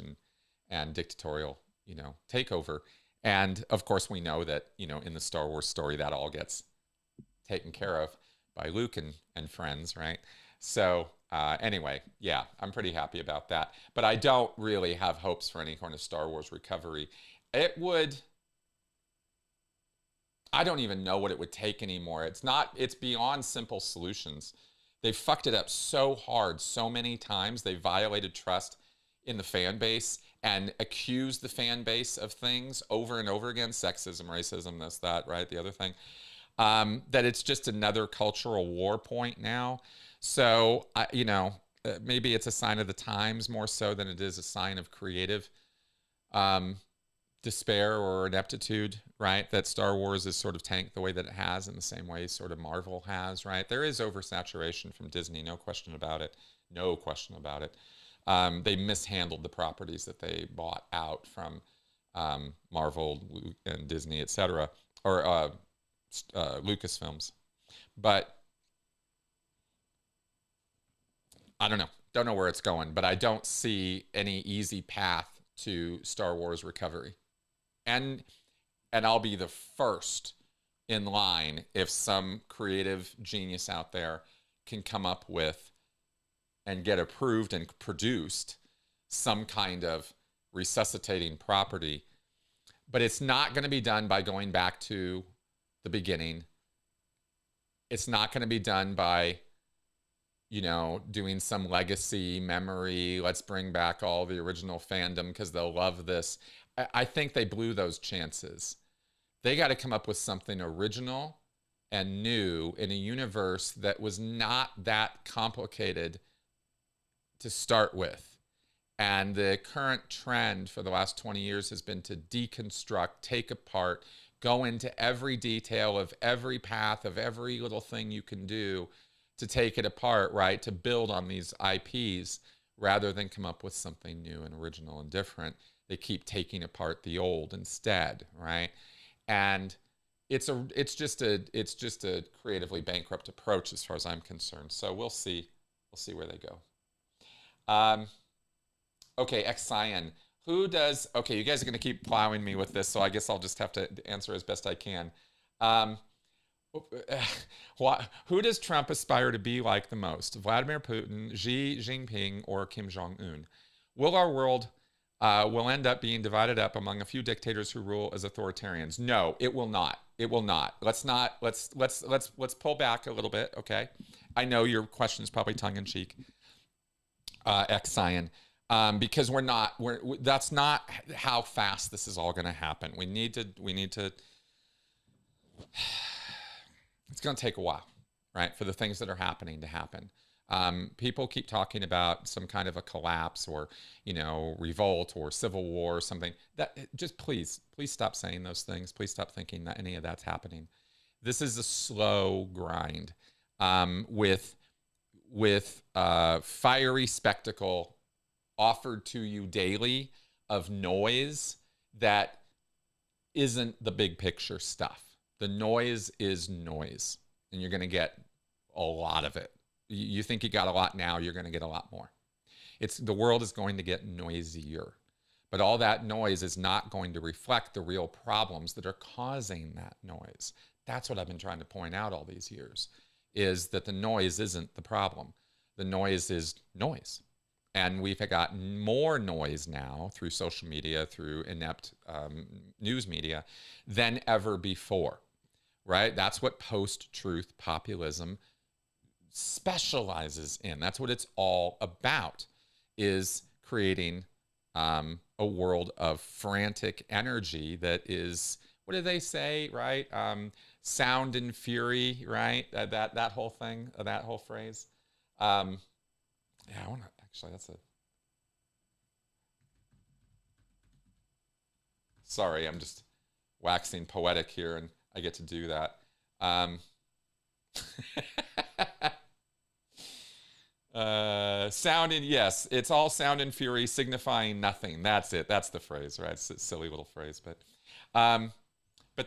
Speaker 1: and dictatorial, takeover. And of course, we know that, in the Star Wars story, that all gets taken care of by Luke and friends, right? So anyway, yeah, I'm pretty happy about that. But I don't really have hopes for any kind of Star Wars recovery. I don't even know what it would take anymore. It's beyond simple solutions. They've fucked it up so hard, so many times. They violated trust in the fan base and accused the fan base of things over and over again, sexism, racism, this, that, right, the other thing, that it's just another cultural war point now. So, maybe it's a sign of the times more so than it is a sign of creative despair or ineptitude, right? That Star Wars is sort of tanked the way that it has, in the same way sort of Marvel has, right? There is oversaturation from Disney, no question about it. No question about it. They mishandled the properties that they bought out from Marvel and Disney, etc., or Lucasfilms. But I don't know where it's going, but I don't see any easy path to Star Wars recovery. And I'll be the first in line if some creative genius out there can come up with and get approved and produced some kind of resuscitating property. But it's not going to be done by going back to the beginning. It's not going to be done by, doing some legacy memory. Let's bring back all the original fandom because they'll love this. I think they blew those chances. They got to come up with something original and new in a universe that was not that complicated to start with. And the current trend for the last 20 years has been to deconstruct, take apart, go into every detail of every path of every little thing you can do to take it apart, right? To build on these IPs rather than come up with something new and original and different. They keep taking apart the old instead, right? And it's just a creatively bankrupt approach as far as I'm concerned. So we'll see where they go. Okay, Xian. Who does, okay, you guys are going to keep plowing me with this, so I guess I'll just have to answer as best I can. Who does Trump aspire to be like the most? Vladimir Putin, Xi Jinping, or Kim Jong-un? Will our world will end up being divided up among a few dictators who rule as authoritarians? No, it will not. It will not. Let's pull back a little bit, okay? I know your question is probably tongue-in-cheek, Xian. Because that's not how fast this is all going to happen. We need to, it's going to take a while, right? For the things that are happening to happen. People keep talking about some kind of a collapse or, revolt or civil war or something. That just please stop saying those things. Please stop thinking that any of that's happening. This is a slow grind with fiery spectacle offered to you daily of noise that isn't the big picture stuff. The noise is noise, and you're going to get a lot of it. You think you got a lot now, you're going to get a lot more. The world is going to get noisier, but all that noise is not going to reflect the real problems that are causing that noise. That's what I've been trying to point out all these years, is that the noise isn't the problem. The noise is noise. And we've got more noise now through social media, through inept news media than ever before, right? That's what post-truth populism specializes in. That's what it's all about, is creating a world of frantic energy that is, what do they say, right? Sound and fury, right? That whole thing, that whole phrase. Yeah, I want to, actually, that's a, sorry, I'm just waxing poetic here and I get to do that. Sound and, yes, it's all sound and fury signifying nothing. That's it. That's the phrase, right? It's a silly little phrase, but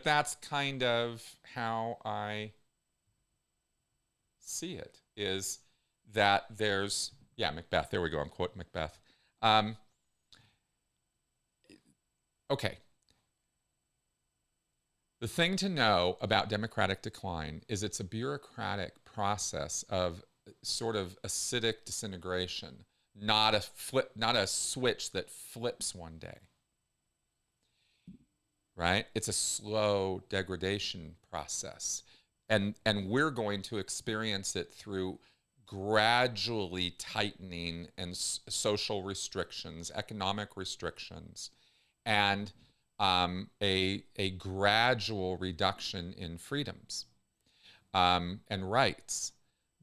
Speaker 1: that's kind of how I see it, is that there's, yeah, Macbeth. There we go. I'm quoting Macbeth. Okay. The thing to know about democratic decline is it's a bureaucratic process of sort of acidic disintegration, not a switch that flips one day. Right? It's a slow degradation process. And we're going to experience it through gradually tightening and social restrictions, economic restrictions, and a gradual reduction in freedoms and rights.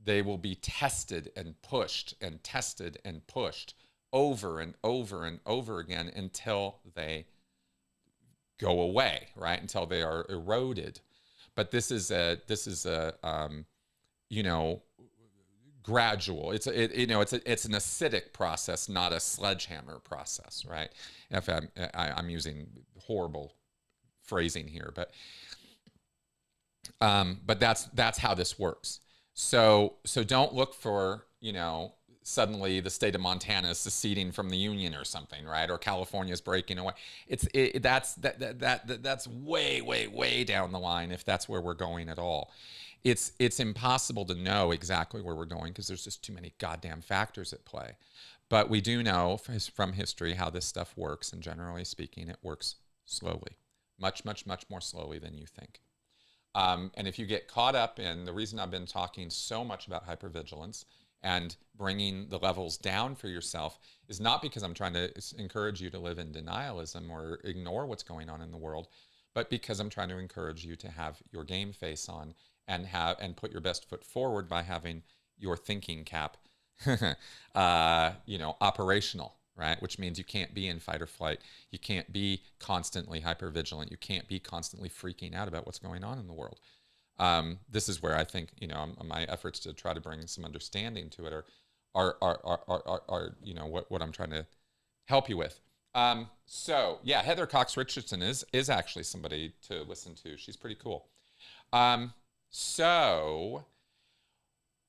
Speaker 1: They will be tested and pushed and tested and pushed over and over and over again until they go away, right? Until they are eroded. But this is a gradual. It's an acidic process, not a sledgehammer process, right? If I'm using horrible phrasing here, but that's how this works. So don't look for, suddenly the state of Montana is seceding from the Union or something, right? Or California is breaking away. That's way down the line, if that's where we're going at all. It's impossible to know exactly where we're going because there's just too many goddamn factors at play. But we do know from history how this stuff works, and generally speaking, it works slowly, much more slowly than you think. And if you get caught up in, the reason I've been talking so much about hypervigilance and bringing the levels down for yourself is not because I'm trying to encourage you to live in denialism or ignore what's going on in the world, but because I'm trying to encourage you to have your game face on and put your best foot forward by having your thinking cap, operational, right? Which means you can't be in fight or flight. You can't be constantly hypervigilant. You can't be constantly freaking out about what's going on in the world. This is where I think, my efforts to try to bring some understanding to it you know, what I'm trying to help you with. So yeah, Heather Cox Richardson is actually somebody to listen to. She's pretty cool. So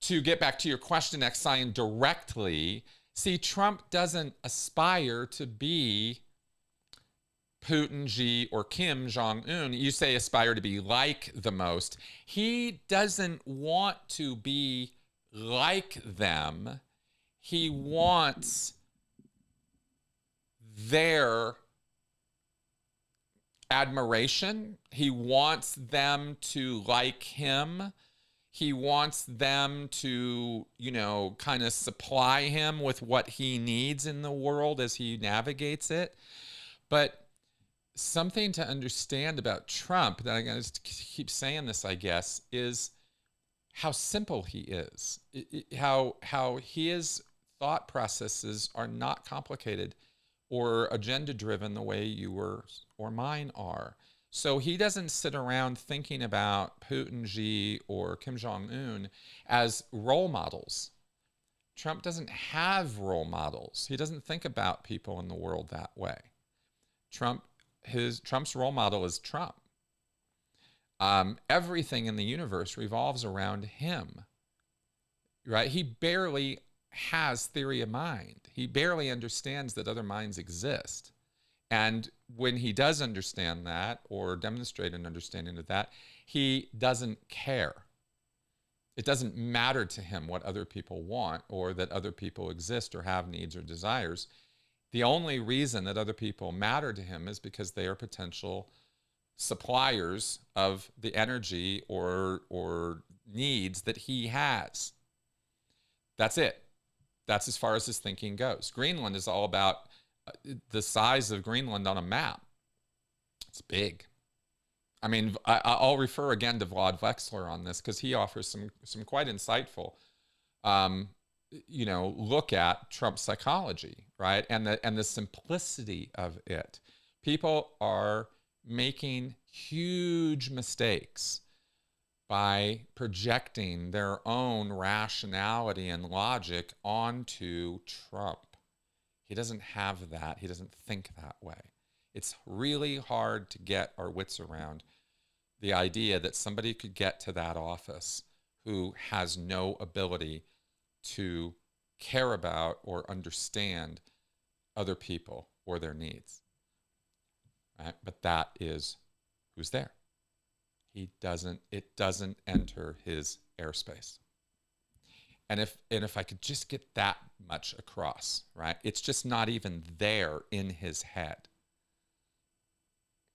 Speaker 1: to get back to your question, Exine, directly, see, Trump doesn't aspire to be Putin, Xi, or Kim Jong-un. You say aspire to be like the most. He doesn't want to be like them. He wants their admiration. He wants them to like him. He wants them to, you know, kind of supply him with what he needs in the world as he navigates it. But something to understand about Trump, that I'm going to keep saying this, I guess, is how simple he is. How his thought processes are not complicated or agenda-driven the way yours or mine are. So he doesn't sit around thinking about Putin, Xi, or Kim Jong-un as role models. Trump doesn't have role models. He doesn't think about people in the world that way. Trump's role model is Trump. Everything in the universe revolves around him, right? He barely has theory of mind. He barely understands that other minds exist. And when he does understand that or demonstrate an understanding of that, he doesn't care. It doesn't matter to him what other people want or that other people exist or have needs or desires. The only reason that other people matter to him is because they are potential suppliers of the energy or needs that he has. That's it. That's as far as his thinking goes. Greenland is all about the size of Greenland on a map. It's big. I mean, I'll refer again to Vlad Vexler on this because he offers some quite insightful, you know, look at Trump's psychology, right? And the simplicity of it. People are making huge mistakes by projecting their own rationality and logic onto Trump. He doesn't have that. He doesn't think that way. It's really hard to get our wits around the idea that somebody could get to that office who has no ability to care about or understand other people or their needs. Right? But that is who's there. It doesn't enter his airspace. And if I could just get that much across, right? It's just not even there in his head.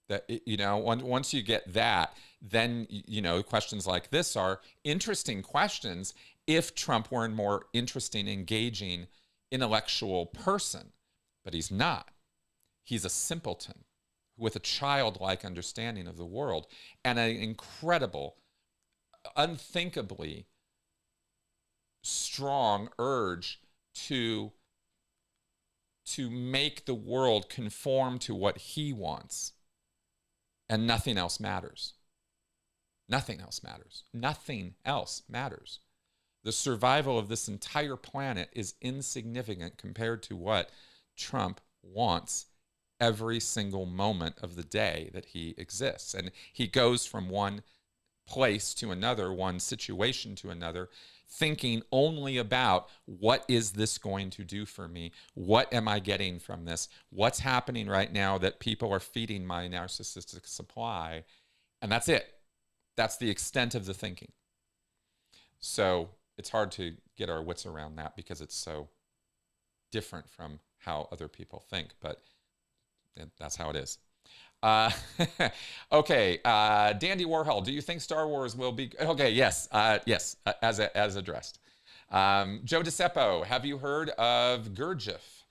Speaker 1: That, you know, once you get that, then, you know, questions like this are interesting questions if Trump were a more interesting, engaging, intellectual person. But he's not. He's a simpleton with a childlike understanding of the world and an incredible, unthinkably strong urge to make the world conform to what he wants. And nothing else matters. Nothing else matters. Nothing else matters. The survival of this entire planet is insignificant compared to what Trump wants every single moment of the day that he exists. And he goes from one place to another, one situation to another, thinking only about what is this going to do for me? What am I getting from this? What's happening right now that people are feeding my narcissistic supply? And that's it. That's the extent of the thinking. So it's hard to get our wits around that because it's so different from how other people think, but that's how it is. Okay, Dandy Warhol, do you think Star Wars will be... Okay, yes, yes, as addressed. Joe DeCeppo, have you heard of Gerjieff,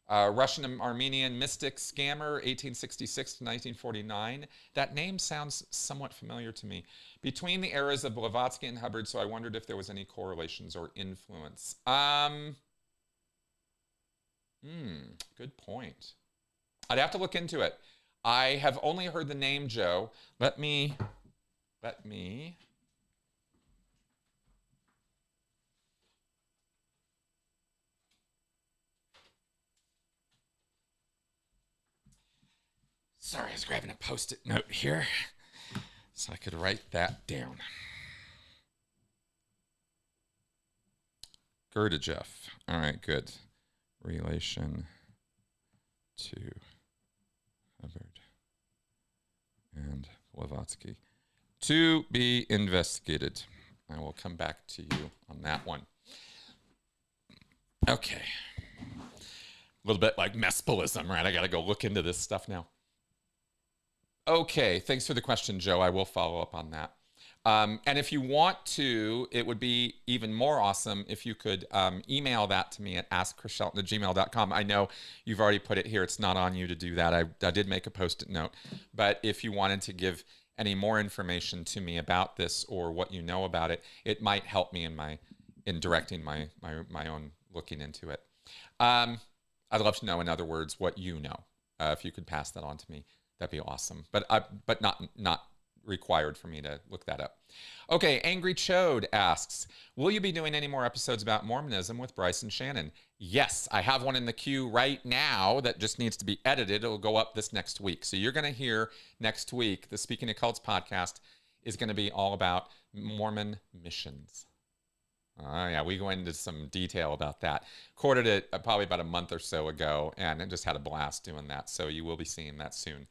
Speaker 1: Russian-Armenian mystic scammer, 1866 to 1949? That name sounds somewhat familiar to me. Between the eras of Blavatsky and Hubbard, so I wondered if there was any correlations or influence. Good point. I'd have to look into it. I have only heard the name, Joe. Let me. Sorry, I was grabbing a Post-it note here so I could write that down. Gerjieff. All right, good. Relation to Hubbard and Blavatsky. To be investigated. I will come back to you on that one. Okay. A little bit like mescalism, right? I got to go look into this stuff now. Okay, thanks for the question, Joe. I will follow up on that. And if you want to, it would be even more awesome if you could email that to me at askchrisshelton@gmail.com. I know you've already put it here. It's not on you to do that. I did make a Post-it note. But if you wanted to give any more information to me about this or what you know about it, it might help me in directing my own looking into it. I'd love to know, in other words, what you know. If you could pass that on to me, that'd be awesome. But not required for me to look that up. Okay, Angry Chode asks, will you be doing any more episodes about Mormonism with Bryce and Shannon? Yes, I have one in the queue right now that just needs to be edited. It'll go up this next week. So you're going to hear next week, the Speaking of Cults podcast is going to be all about Mormon missions. Yeah, we go into some detail about that. Recorded it probably about a month or so ago, and I just had a blast doing that. So you will be seeing that soon.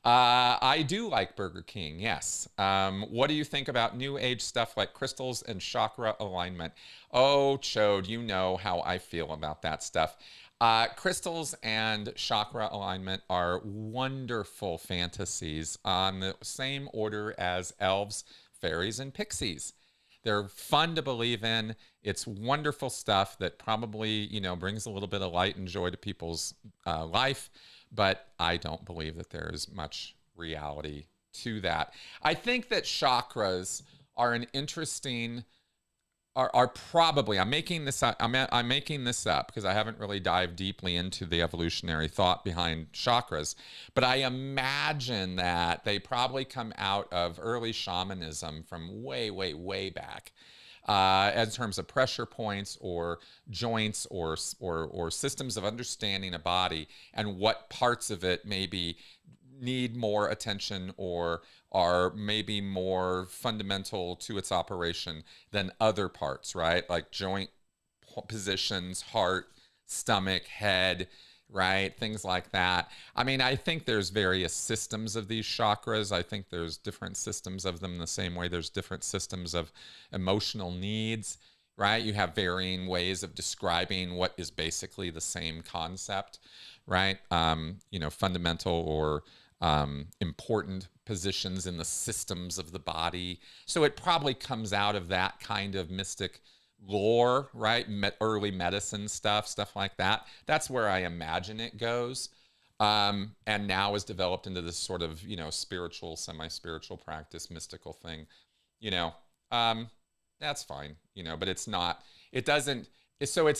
Speaker 1: I do like Burger King, yes. What do you think about New Age stuff like crystals and chakra alignment? Oh, Chode, you know how I feel about that stuff. Crystals and chakra alignment are wonderful fantasies on the same order as elves, fairies, and pixies. They're fun to believe in. It's wonderful stuff that probably, brings a little bit of light and joy to people's life. But I don't believe that there is much reality to that. I think that chakras are an interesting, are probably, I'm making this up because I haven't really dived deeply into the evolutionary thought behind chakras, but I imagine that they probably come out of early shamanism from way, way, way back. In terms of pressure points or joints or systems of understanding a body and what parts of it maybe need more attention or are maybe more fundamental to its operation than other parts, right? Like joint positions, heart, stomach, head, right? Things like that. I mean, I think there's various systems of these chakras. I think there's different systems of them the same way there's different systems of emotional needs, right? You have varying ways of describing what is basically the same concept, right? Fundamental or important positions in the systems of the body. So it probably comes out of that kind of mystic lore, right? Early medicine stuff like that. That's where I imagine it goes. And now is developed into this sort of, spiritual, semi-spiritual practice, mystical thing, that's fine, but it's not, it doesn't, so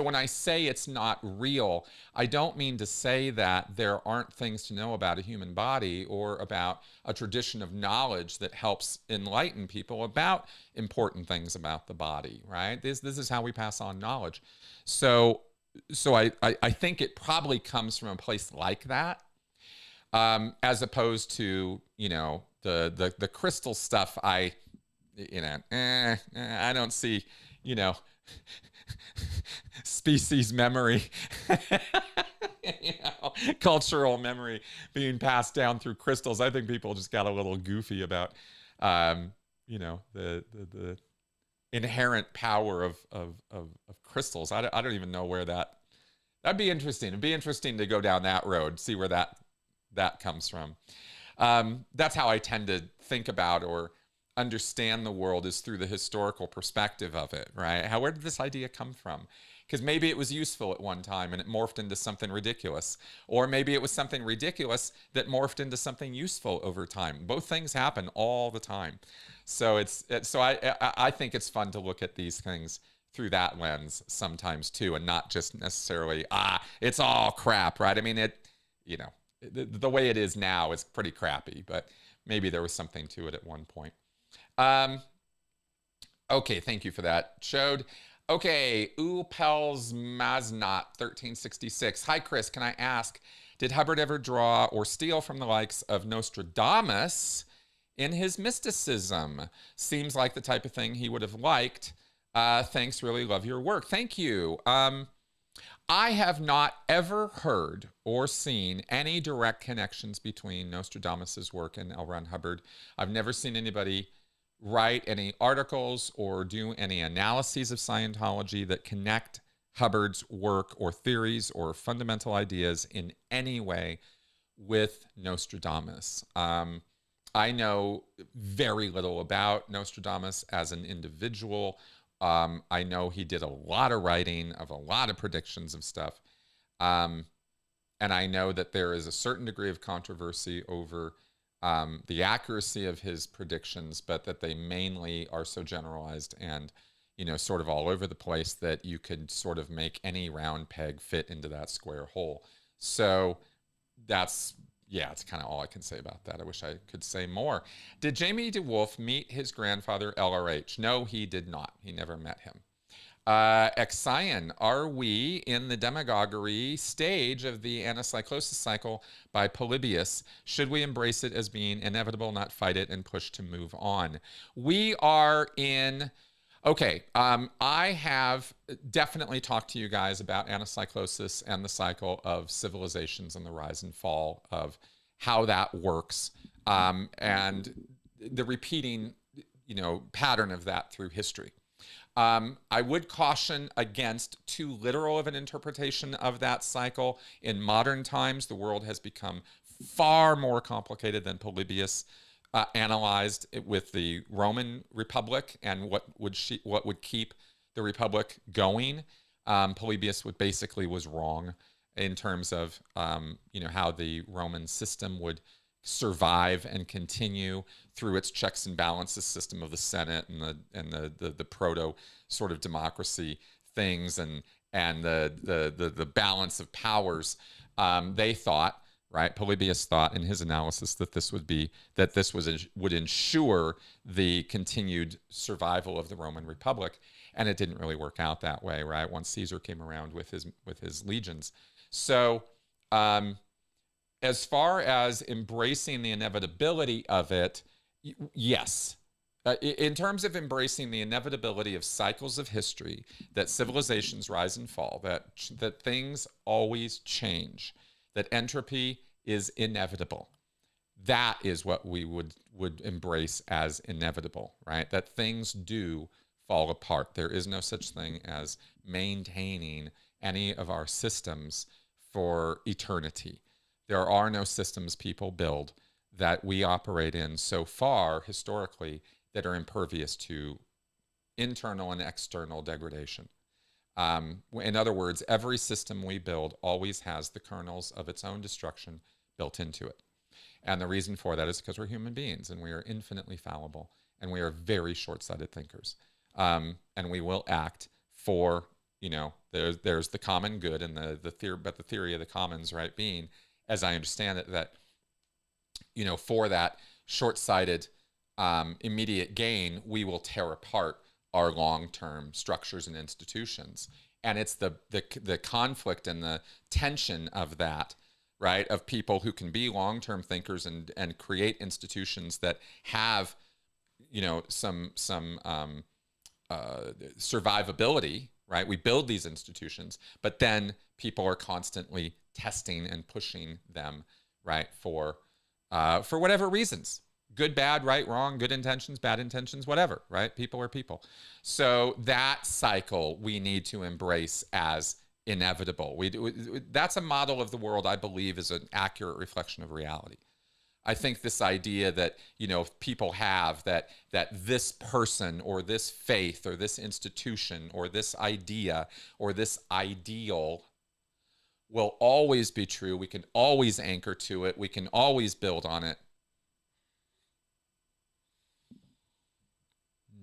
Speaker 1: when I say it's not real, I don't mean to say that there aren't things to know about a human body or about a tradition of knowledge that helps enlighten people about important things about the body, right? This is how we pass on knowledge. So I think it probably comes from a place like that, as opposed to, the crystal stuff. I don't see, species memory, cultural memory being passed down through crystals. I think people just got a little goofy about, the inherent power of crystals. I don't even know where that'd be interesting. It'd be interesting to go down that road, see where that comes from. That's how I tend to think about or understand the world, is through the historical perspective of it, right? Where did this idea come from? Because maybe it was useful at one time and it morphed into something ridiculous. Or maybe it was something ridiculous that morphed into something useful over time. Both things happen all the time. So I think it's fun to look at these things through that lens sometimes too, and not just necessarily, it's all crap, right? I mean, the way it is now is pretty crappy, but maybe there was something to it at one point. Okay, thank you for that, Chode. Okay, Upels Maznot 1366. Hi, Chris. Can I ask, Did Hubbard ever draw or steal from the likes of Nostradamus in his mysticism? Seems like the type of thing he would have liked. Thanks, really love your work. Thank you. I have not ever heard or seen any direct connections between Nostradamus's work and L. Ron Hubbard. I've never seen anybody write any articles or do any analyses of Scientology that connect Hubbard's work or theories or fundamental ideas in any way with Nostradamus. I know very little about Nostradamus as an individual. I know he did a lot of writing of a lot of predictions of stuff. And I know that there is a certain degree of controversy over the accuracy of his predictions, but that they mainly are so generalized and, you know, sort of all over the place that you could sort of make any round peg fit into that square hole. So that's, yeah, it's kind of all I can say about that. I wish I could say more. Did Jamie Dewolf meet his grandfather, LRH? No, he did not. He never met him. Exion, are we in the demagoguery stage of the anacyclosis cycle by Polybius? Should we embrace it as being inevitable, not fight it, and push to move on? We are in... Okay, I have definitely talked to you guys about anacyclosis and the cycle of civilizations and the rise and fall of how that works, and the repeating, you know, pattern of that through history. I would caution against too literal of an interpretation of that cycle. In modern times, the world has become far more complicated than Polybius analyzed it with the Roman Republic and what would keep the Republic going. Polybius was wrong in terms of you know, how the Roman system would survive and continue through its checks and balances system of the Senate and the proto sort of democracy things and the balance of powers. They thought, right? Polybius thought in his analysis that this would ensure the continued survival of the Roman Republic, and it didn't really work out that way, right? Once Caesar came around with his legions. So as far as embracing the inevitability of it, yes. In terms of embracing the inevitability of cycles of history, that civilizations rise and fall, that things always change, that entropy is inevitable. That is what we would embrace as inevitable, right? That things do fall apart. There is no such thing as maintaining any of our systems for eternity. There are no systems people build that we operate in so far historically that are impervious to internal and external degradation. In other words, every system we build always has the kernels of its own destruction built into it. And the reason for that is because we're human beings and we are infinitely fallible and we are very short-sighted thinkers. And we will act for, you know, there's the common good and the theory of the commons, right, being, as I understand it, that, you know, for that short-sighted immediate gain, we will tear apart our long-term structures and institutions. And it's the conflict and the tension of that, right, of people who can be long-term thinkers and create institutions that have, you know, some survivability, right? We build these institutions, but then people are constantly testing and pushing them, right, for whatever reasons. Good, bad, right, wrong, good intentions, bad intentions, whatever, right? People are people. So that cycle we need to embrace as inevitable. That's a model of the world I believe is an accurate reflection of reality. I think this idea that, you know, people have that this person or this faith or this institution or this idea or this ideal will always be true. We can always anchor to it. We can always build on it.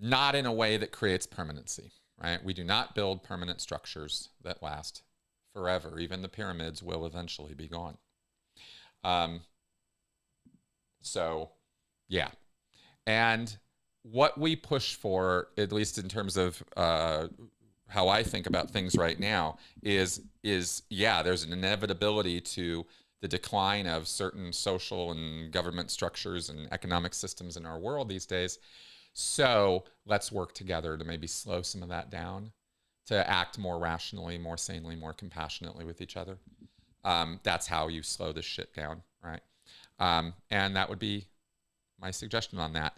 Speaker 1: Not in a way that creates permanency, right? We do not build permanent structures that last forever. Even the pyramids will eventually be gone. So, yeah. And what we push for, at least in terms of how I think about things right now, is yeah, there's an inevitability to the decline of certain social and government structures and economic systems in our world these days. So let's work together to maybe slow some of that down, to act more rationally, more sanely, more compassionately with each other. That's how you slow this shit down, right? And that would be my suggestion on that.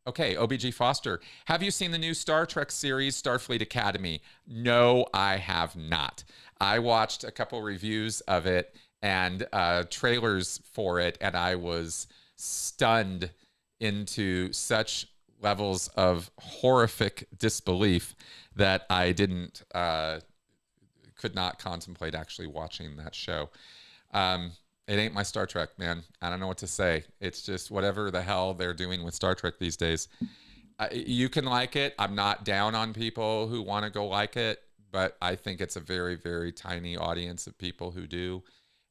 Speaker 1: Okay, OBG Foster. Have you seen the new Star Trek series, Starfleet Academy? No, I have not. I watched a couple reviews of it and trailers for it, and I was stunned into such levels of horrific disbelief that I could not contemplate actually watching that show. It ain't my Star Trek, man. I don't know what to say. It's just whatever the hell they're doing with Star Trek these days. You can like it. I'm not down on people who want to go like it, but I think it's a very, very tiny audience of people who do.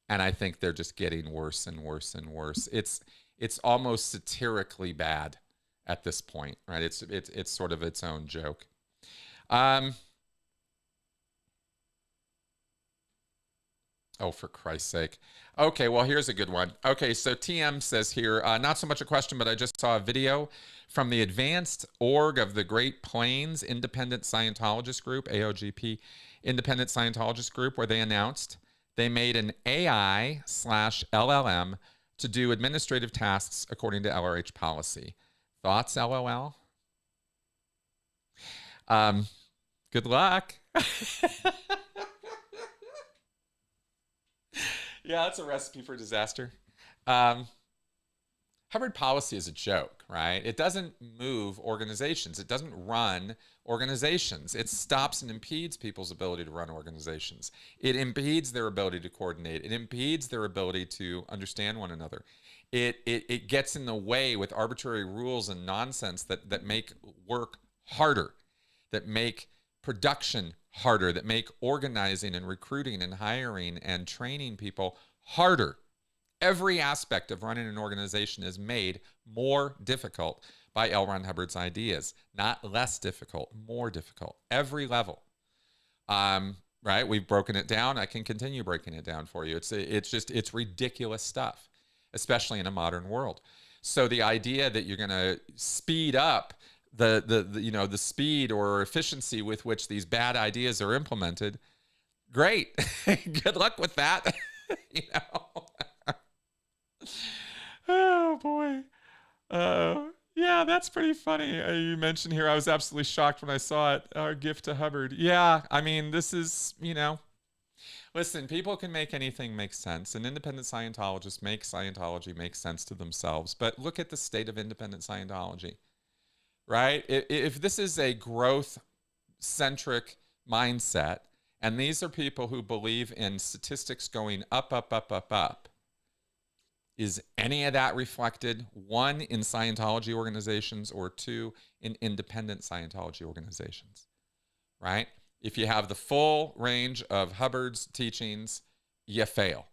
Speaker 1: And I think they're just getting worse and worse and worse. It's almost satirically bad at this point, right? It's sort of its own joke. Oh, for Christ's sake. Okay, well, here's a good one. Okay, so TM says here, not so much a question, but I just saw a video from the Advanced Org of the Great Plains Independent Scientologist Group, AOGP Independent Scientologist Group, where they announced they made an AI/LLM to do administrative tasks according to LRH policy. Thoughts, LOL? Good luck. Yeah, that's a recipe for disaster. Hubbard policy is a joke, right? It doesn't move organizations. It doesn't run organizations. It stops and impedes people's ability to run organizations. It impedes their ability to coordinate. It impedes their ability to understand one another. It gets in the way with arbitrary rules and nonsense that make work harder, that make production harder, that make organizing and recruiting and hiring and training people harder. Every aspect of running an organization is made more difficult by L. Ron Hubbard's ideas. Not less difficult, more difficult. Every level. Right? We've broken it down. I can continue breaking it down for you. It's ridiculous stuff, especially in a modern world. So the idea that you're going to speed up the speed or efficiency with which these bad ideas are implemented, great. Good luck with that. Oh boy. Yeah, that's pretty funny. You mentioned here, I was absolutely shocked when I saw it. Our gift to Hubbard. Yeah, I mean, this is, listen, people can make anything make sense. An independent Scientologist makes Scientology make sense to themselves. But look at the state of independent Scientology, right? If this is a growth-centric mindset, and these are people who believe in statistics going up, up, up, up, up, is any of that reflected, one, in Scientology organizations, or two, in independent Scientology organizations, right? If you have the full range of Hubbard's teachings, you fail.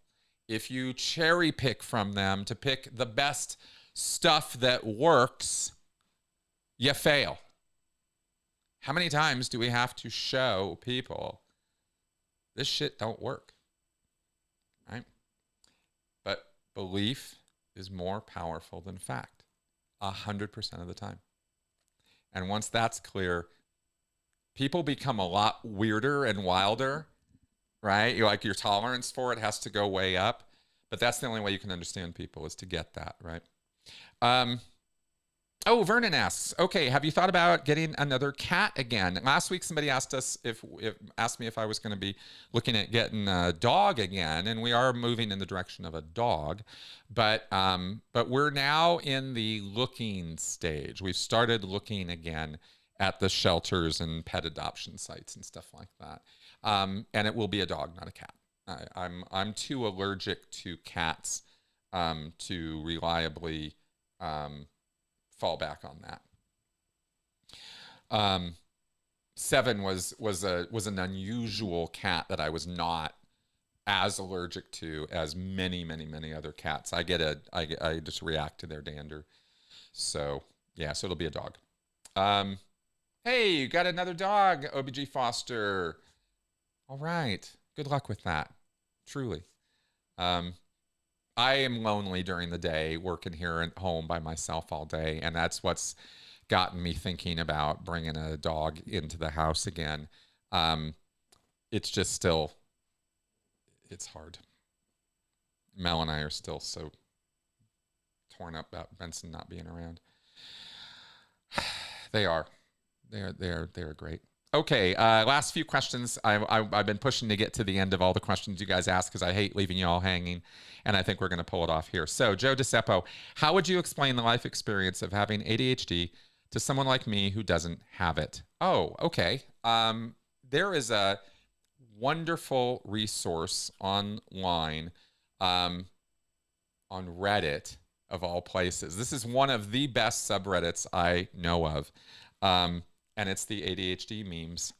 Speaker 1: If you cherry pick from them to pick the best stuff that works, you fail. How many times do we have to show people this shit don't work, right? But belief is more powerful than fact, 100% of the time. And once that's clear, people become a lot weirder and wilder, right? Your tolerance for it has to go way up. But that's the only way you can understand people, is to get that, right? Oh, Vernon asks, okay, have you thought about getting another cat again? Last week, somebody asked us asked me if I was going to be looking at getting a dog again, and we are moving in the direction of a dog, but we're now in the looking stage. We've started looking again at the shelters and pet adoption sites and stuff like that, and it will be a dog, not a cat. I'm too allergic to cats to reliably fall back on that. Seven was an unusual cat that I was not as allergic to as many other cats. I just react to their dander. So yeah, so it'll be a dog. Hey, you got another dog, OBG Foster. All right, good luck with that. Truly. I am lonely during the day, working here at home by myself all day, and that's what's gotten me thinking about bringing a dog into the house again. It's just still, it's hard. Mel and I are still so torn up about Benson not being around. They are great. Okay, last few questions. I've been pushing to get to the end of all the questions you guys ask because I hate leaving you all hanging, and I think we're going to pull it off here. So, Joe DeSeppo, how would you explain the life experience of having ADHD to someone like me who doesn't have it? Oh, okay. There is a wonderful resource online on Reddit, of all places. This is one of the best subreddits I know of. And it's the ADHD memes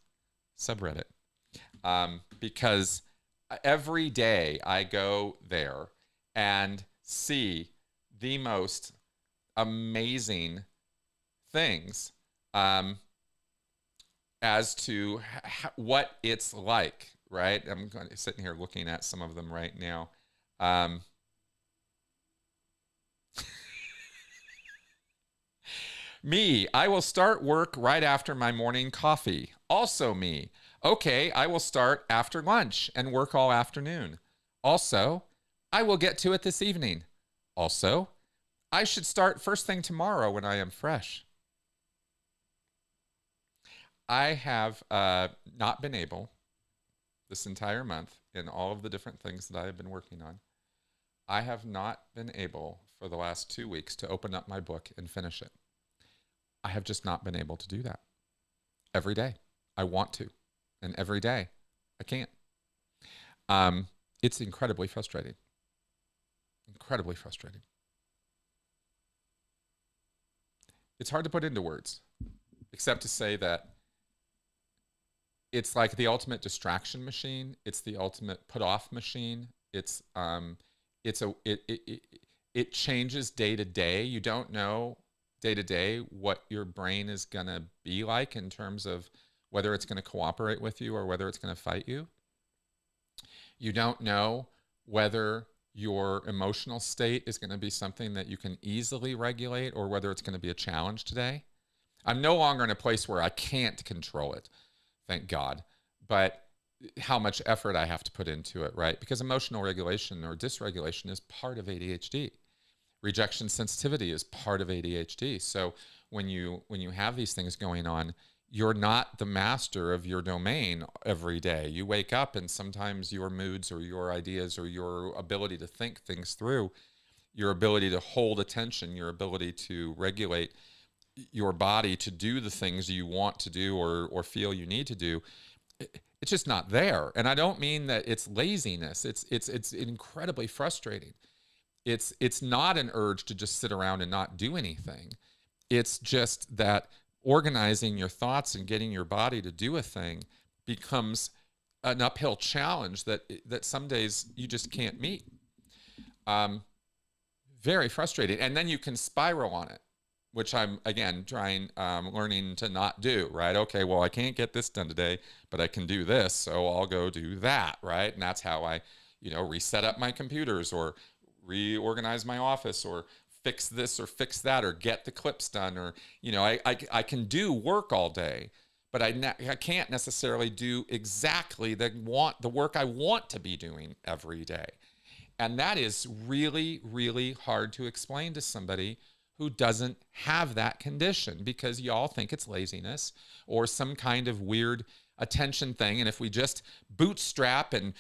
Speaker 1: subreddit. Because every day I go there and see the most amazing things as to what it's like, right? I'm sitting here looking at some of them right now. Me, I will start work right after my morning coffee. Also me. Okay, I will start after lunch and work all afternoon. Also, I will get to it this evening. Also, I should start first thing tomorrow when I am fresh. I have not been able this entire month in all of the different things that I have been working on. I have not been able for the last 2 weeks to open up my book and finish it. I have just not been able to do that. Every day I want to, and every day I can't. It's incredibly frustrating. Incredibly frustrating. It's hard to put into words, except to say that it's like the ultimate distraction machine. It's the ultimate put off machine. It changes day to day. You don't know day to day what your brain is going to be like in terms of whether it's going to cooperate with you or whether it's going to fight you. You don't know whether your emotional state is going to be something that you can easily regulate or whether it's going to be a challenge today. I'm no longer in a place where I can't control it, thank God, but how much effort I have to put into it, right? Because emotional regulation or dysregulation is part of ADHD. Rejection sensitivity is part of ADHD. So when you have these things going on, you're not the master of your domain every day. You wake up and sometimes your moods or your ideas or your ability to think things through, your ability to hold attention, your ability to regulate your body to do the things you want to do or feel you need to do, it's just not there. And I don't mean that it's laziness. It's incredibly frustrating. It's not an urge to just sit around and not do anything. It's just that organizing your thoughts and getting your body to do a thing becomes an uphill challenge that some days you just can't meet. Very frustrating. And then you can spiral on it, which I'm, again, learning to not do, right? Okay, well, I can't get this done today, but I can do this, so I'll go do that, right? And that's how I, reset up my computers or reorganize my office or fix this or fix that or get the clips done or, I can do work all day, but I can't necessarily do exactly the work I want to be doing every day. And that is really, really hard to explain to somebody who doesn't have that condition because y'all think it's laziness or some kind of weird attention thing. And if we just bootstrap and,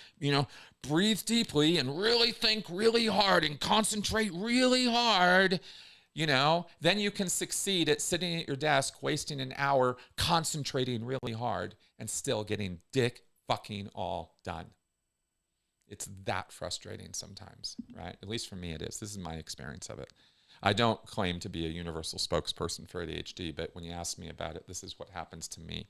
Speaker 1: breathe deeply and really think really hard and concentrate really hard, then you can succeed at sitting at your desk, wasting an hour, concentrating really hard and still getting dick fucking all done. It's that frustrating sometimes, right? At least for me it is. This is my experience of it. I don't claim to be a universal spokesperson for ADHD, but when you ask me about it, this is what happens to me.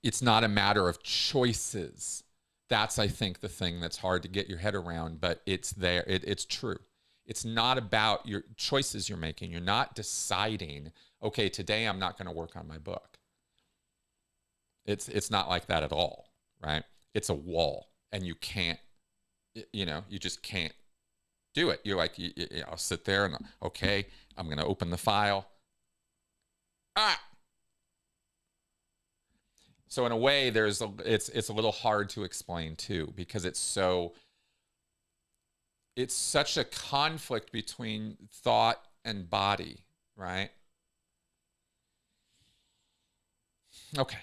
Speaker 1: It's not a matter of choices. That's, I think, the thing that's hard to get your head around, but it's there. It's true. It's not about your choices you're making. You're not deciding, okay, today I'm not going to work on my book. It's not like that at all, right? It's a wall. and you can't, you just can't do it. You're like, I'll sit there and, okay, I'm going to open the file. So in a way, it's a little hard to explain too, because it's such a conflict between thought and body, right? Okay.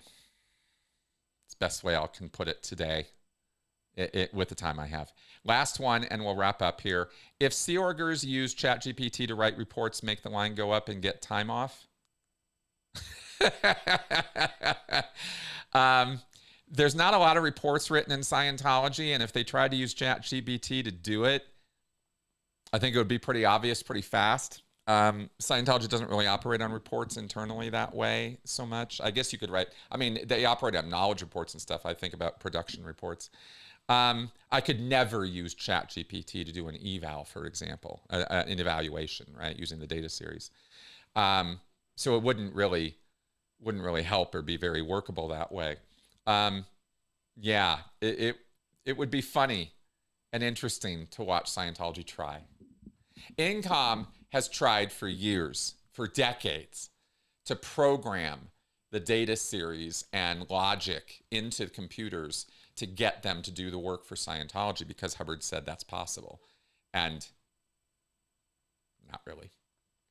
Speaker 1: It's the best way I can put it today with the time I have. Last one, and we'll wrap up here. If Sea Orgers use ChatGPT to write reports, make the line go up and get time off? There's not a lot of reports written in Scientology, and if they tried to use ChatGPT to do it, I think it would be pretty obvious pretty fast. Scientology doesn't really operate on reports internally that way so much. I guess you could write, I mean, they operate on knowledge reports and stuff. I think about production reports. I could never use ChatGPT to do an eval, for example, an evaluation, right, using the data series. So it wouldn't really help or be very workable that way. Yeah, it would be funny and interesting to watch Scientology try. Incom has tried for years, for decades, to program the data series and logic into computers to get them to do the work for Scientology, because Hubbard said that's possible. And not really.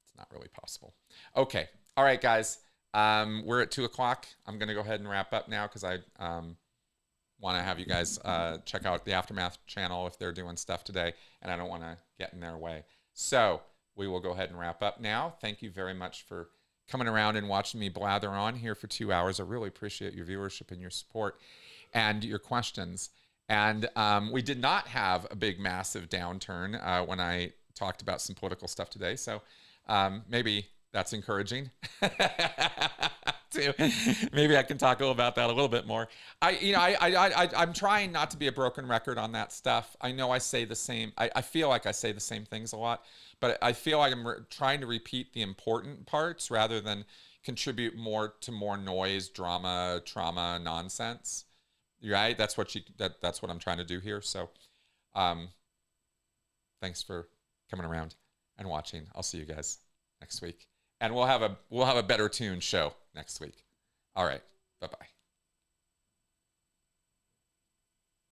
Speaker 1: It's not really possible. Okay. All right, guys. We're at 2 o'clock. I'm going to go ahead and wrap up now, because I want to have you guys check out the Aftermath channel if they're doing stuff today, and I don't want to get in their way. So we will go ahead and wrap up now. Thank you very much for coming around and watching me blather on here for 2 hours. I really appreciate your viewership and your support and your questions. And we did not have a big, massive downturn when I talked about some political stuff today. So maybe that's encouraging. Maybe I can talk about that a little bit more. I'm trying not to be a broken record on that stuff. I know I say the same. I feel like I say the same things a lot, but I feel like I'm trying to repeat the important parts rather than contribute more to more noise, drama, trauma, nonsense. Right? That's what that's what I'm trying to do here. So, thanks for coming around and watching. I'll see you guys next week. And we'll have a better tuned show next week. All right. Bye-bye.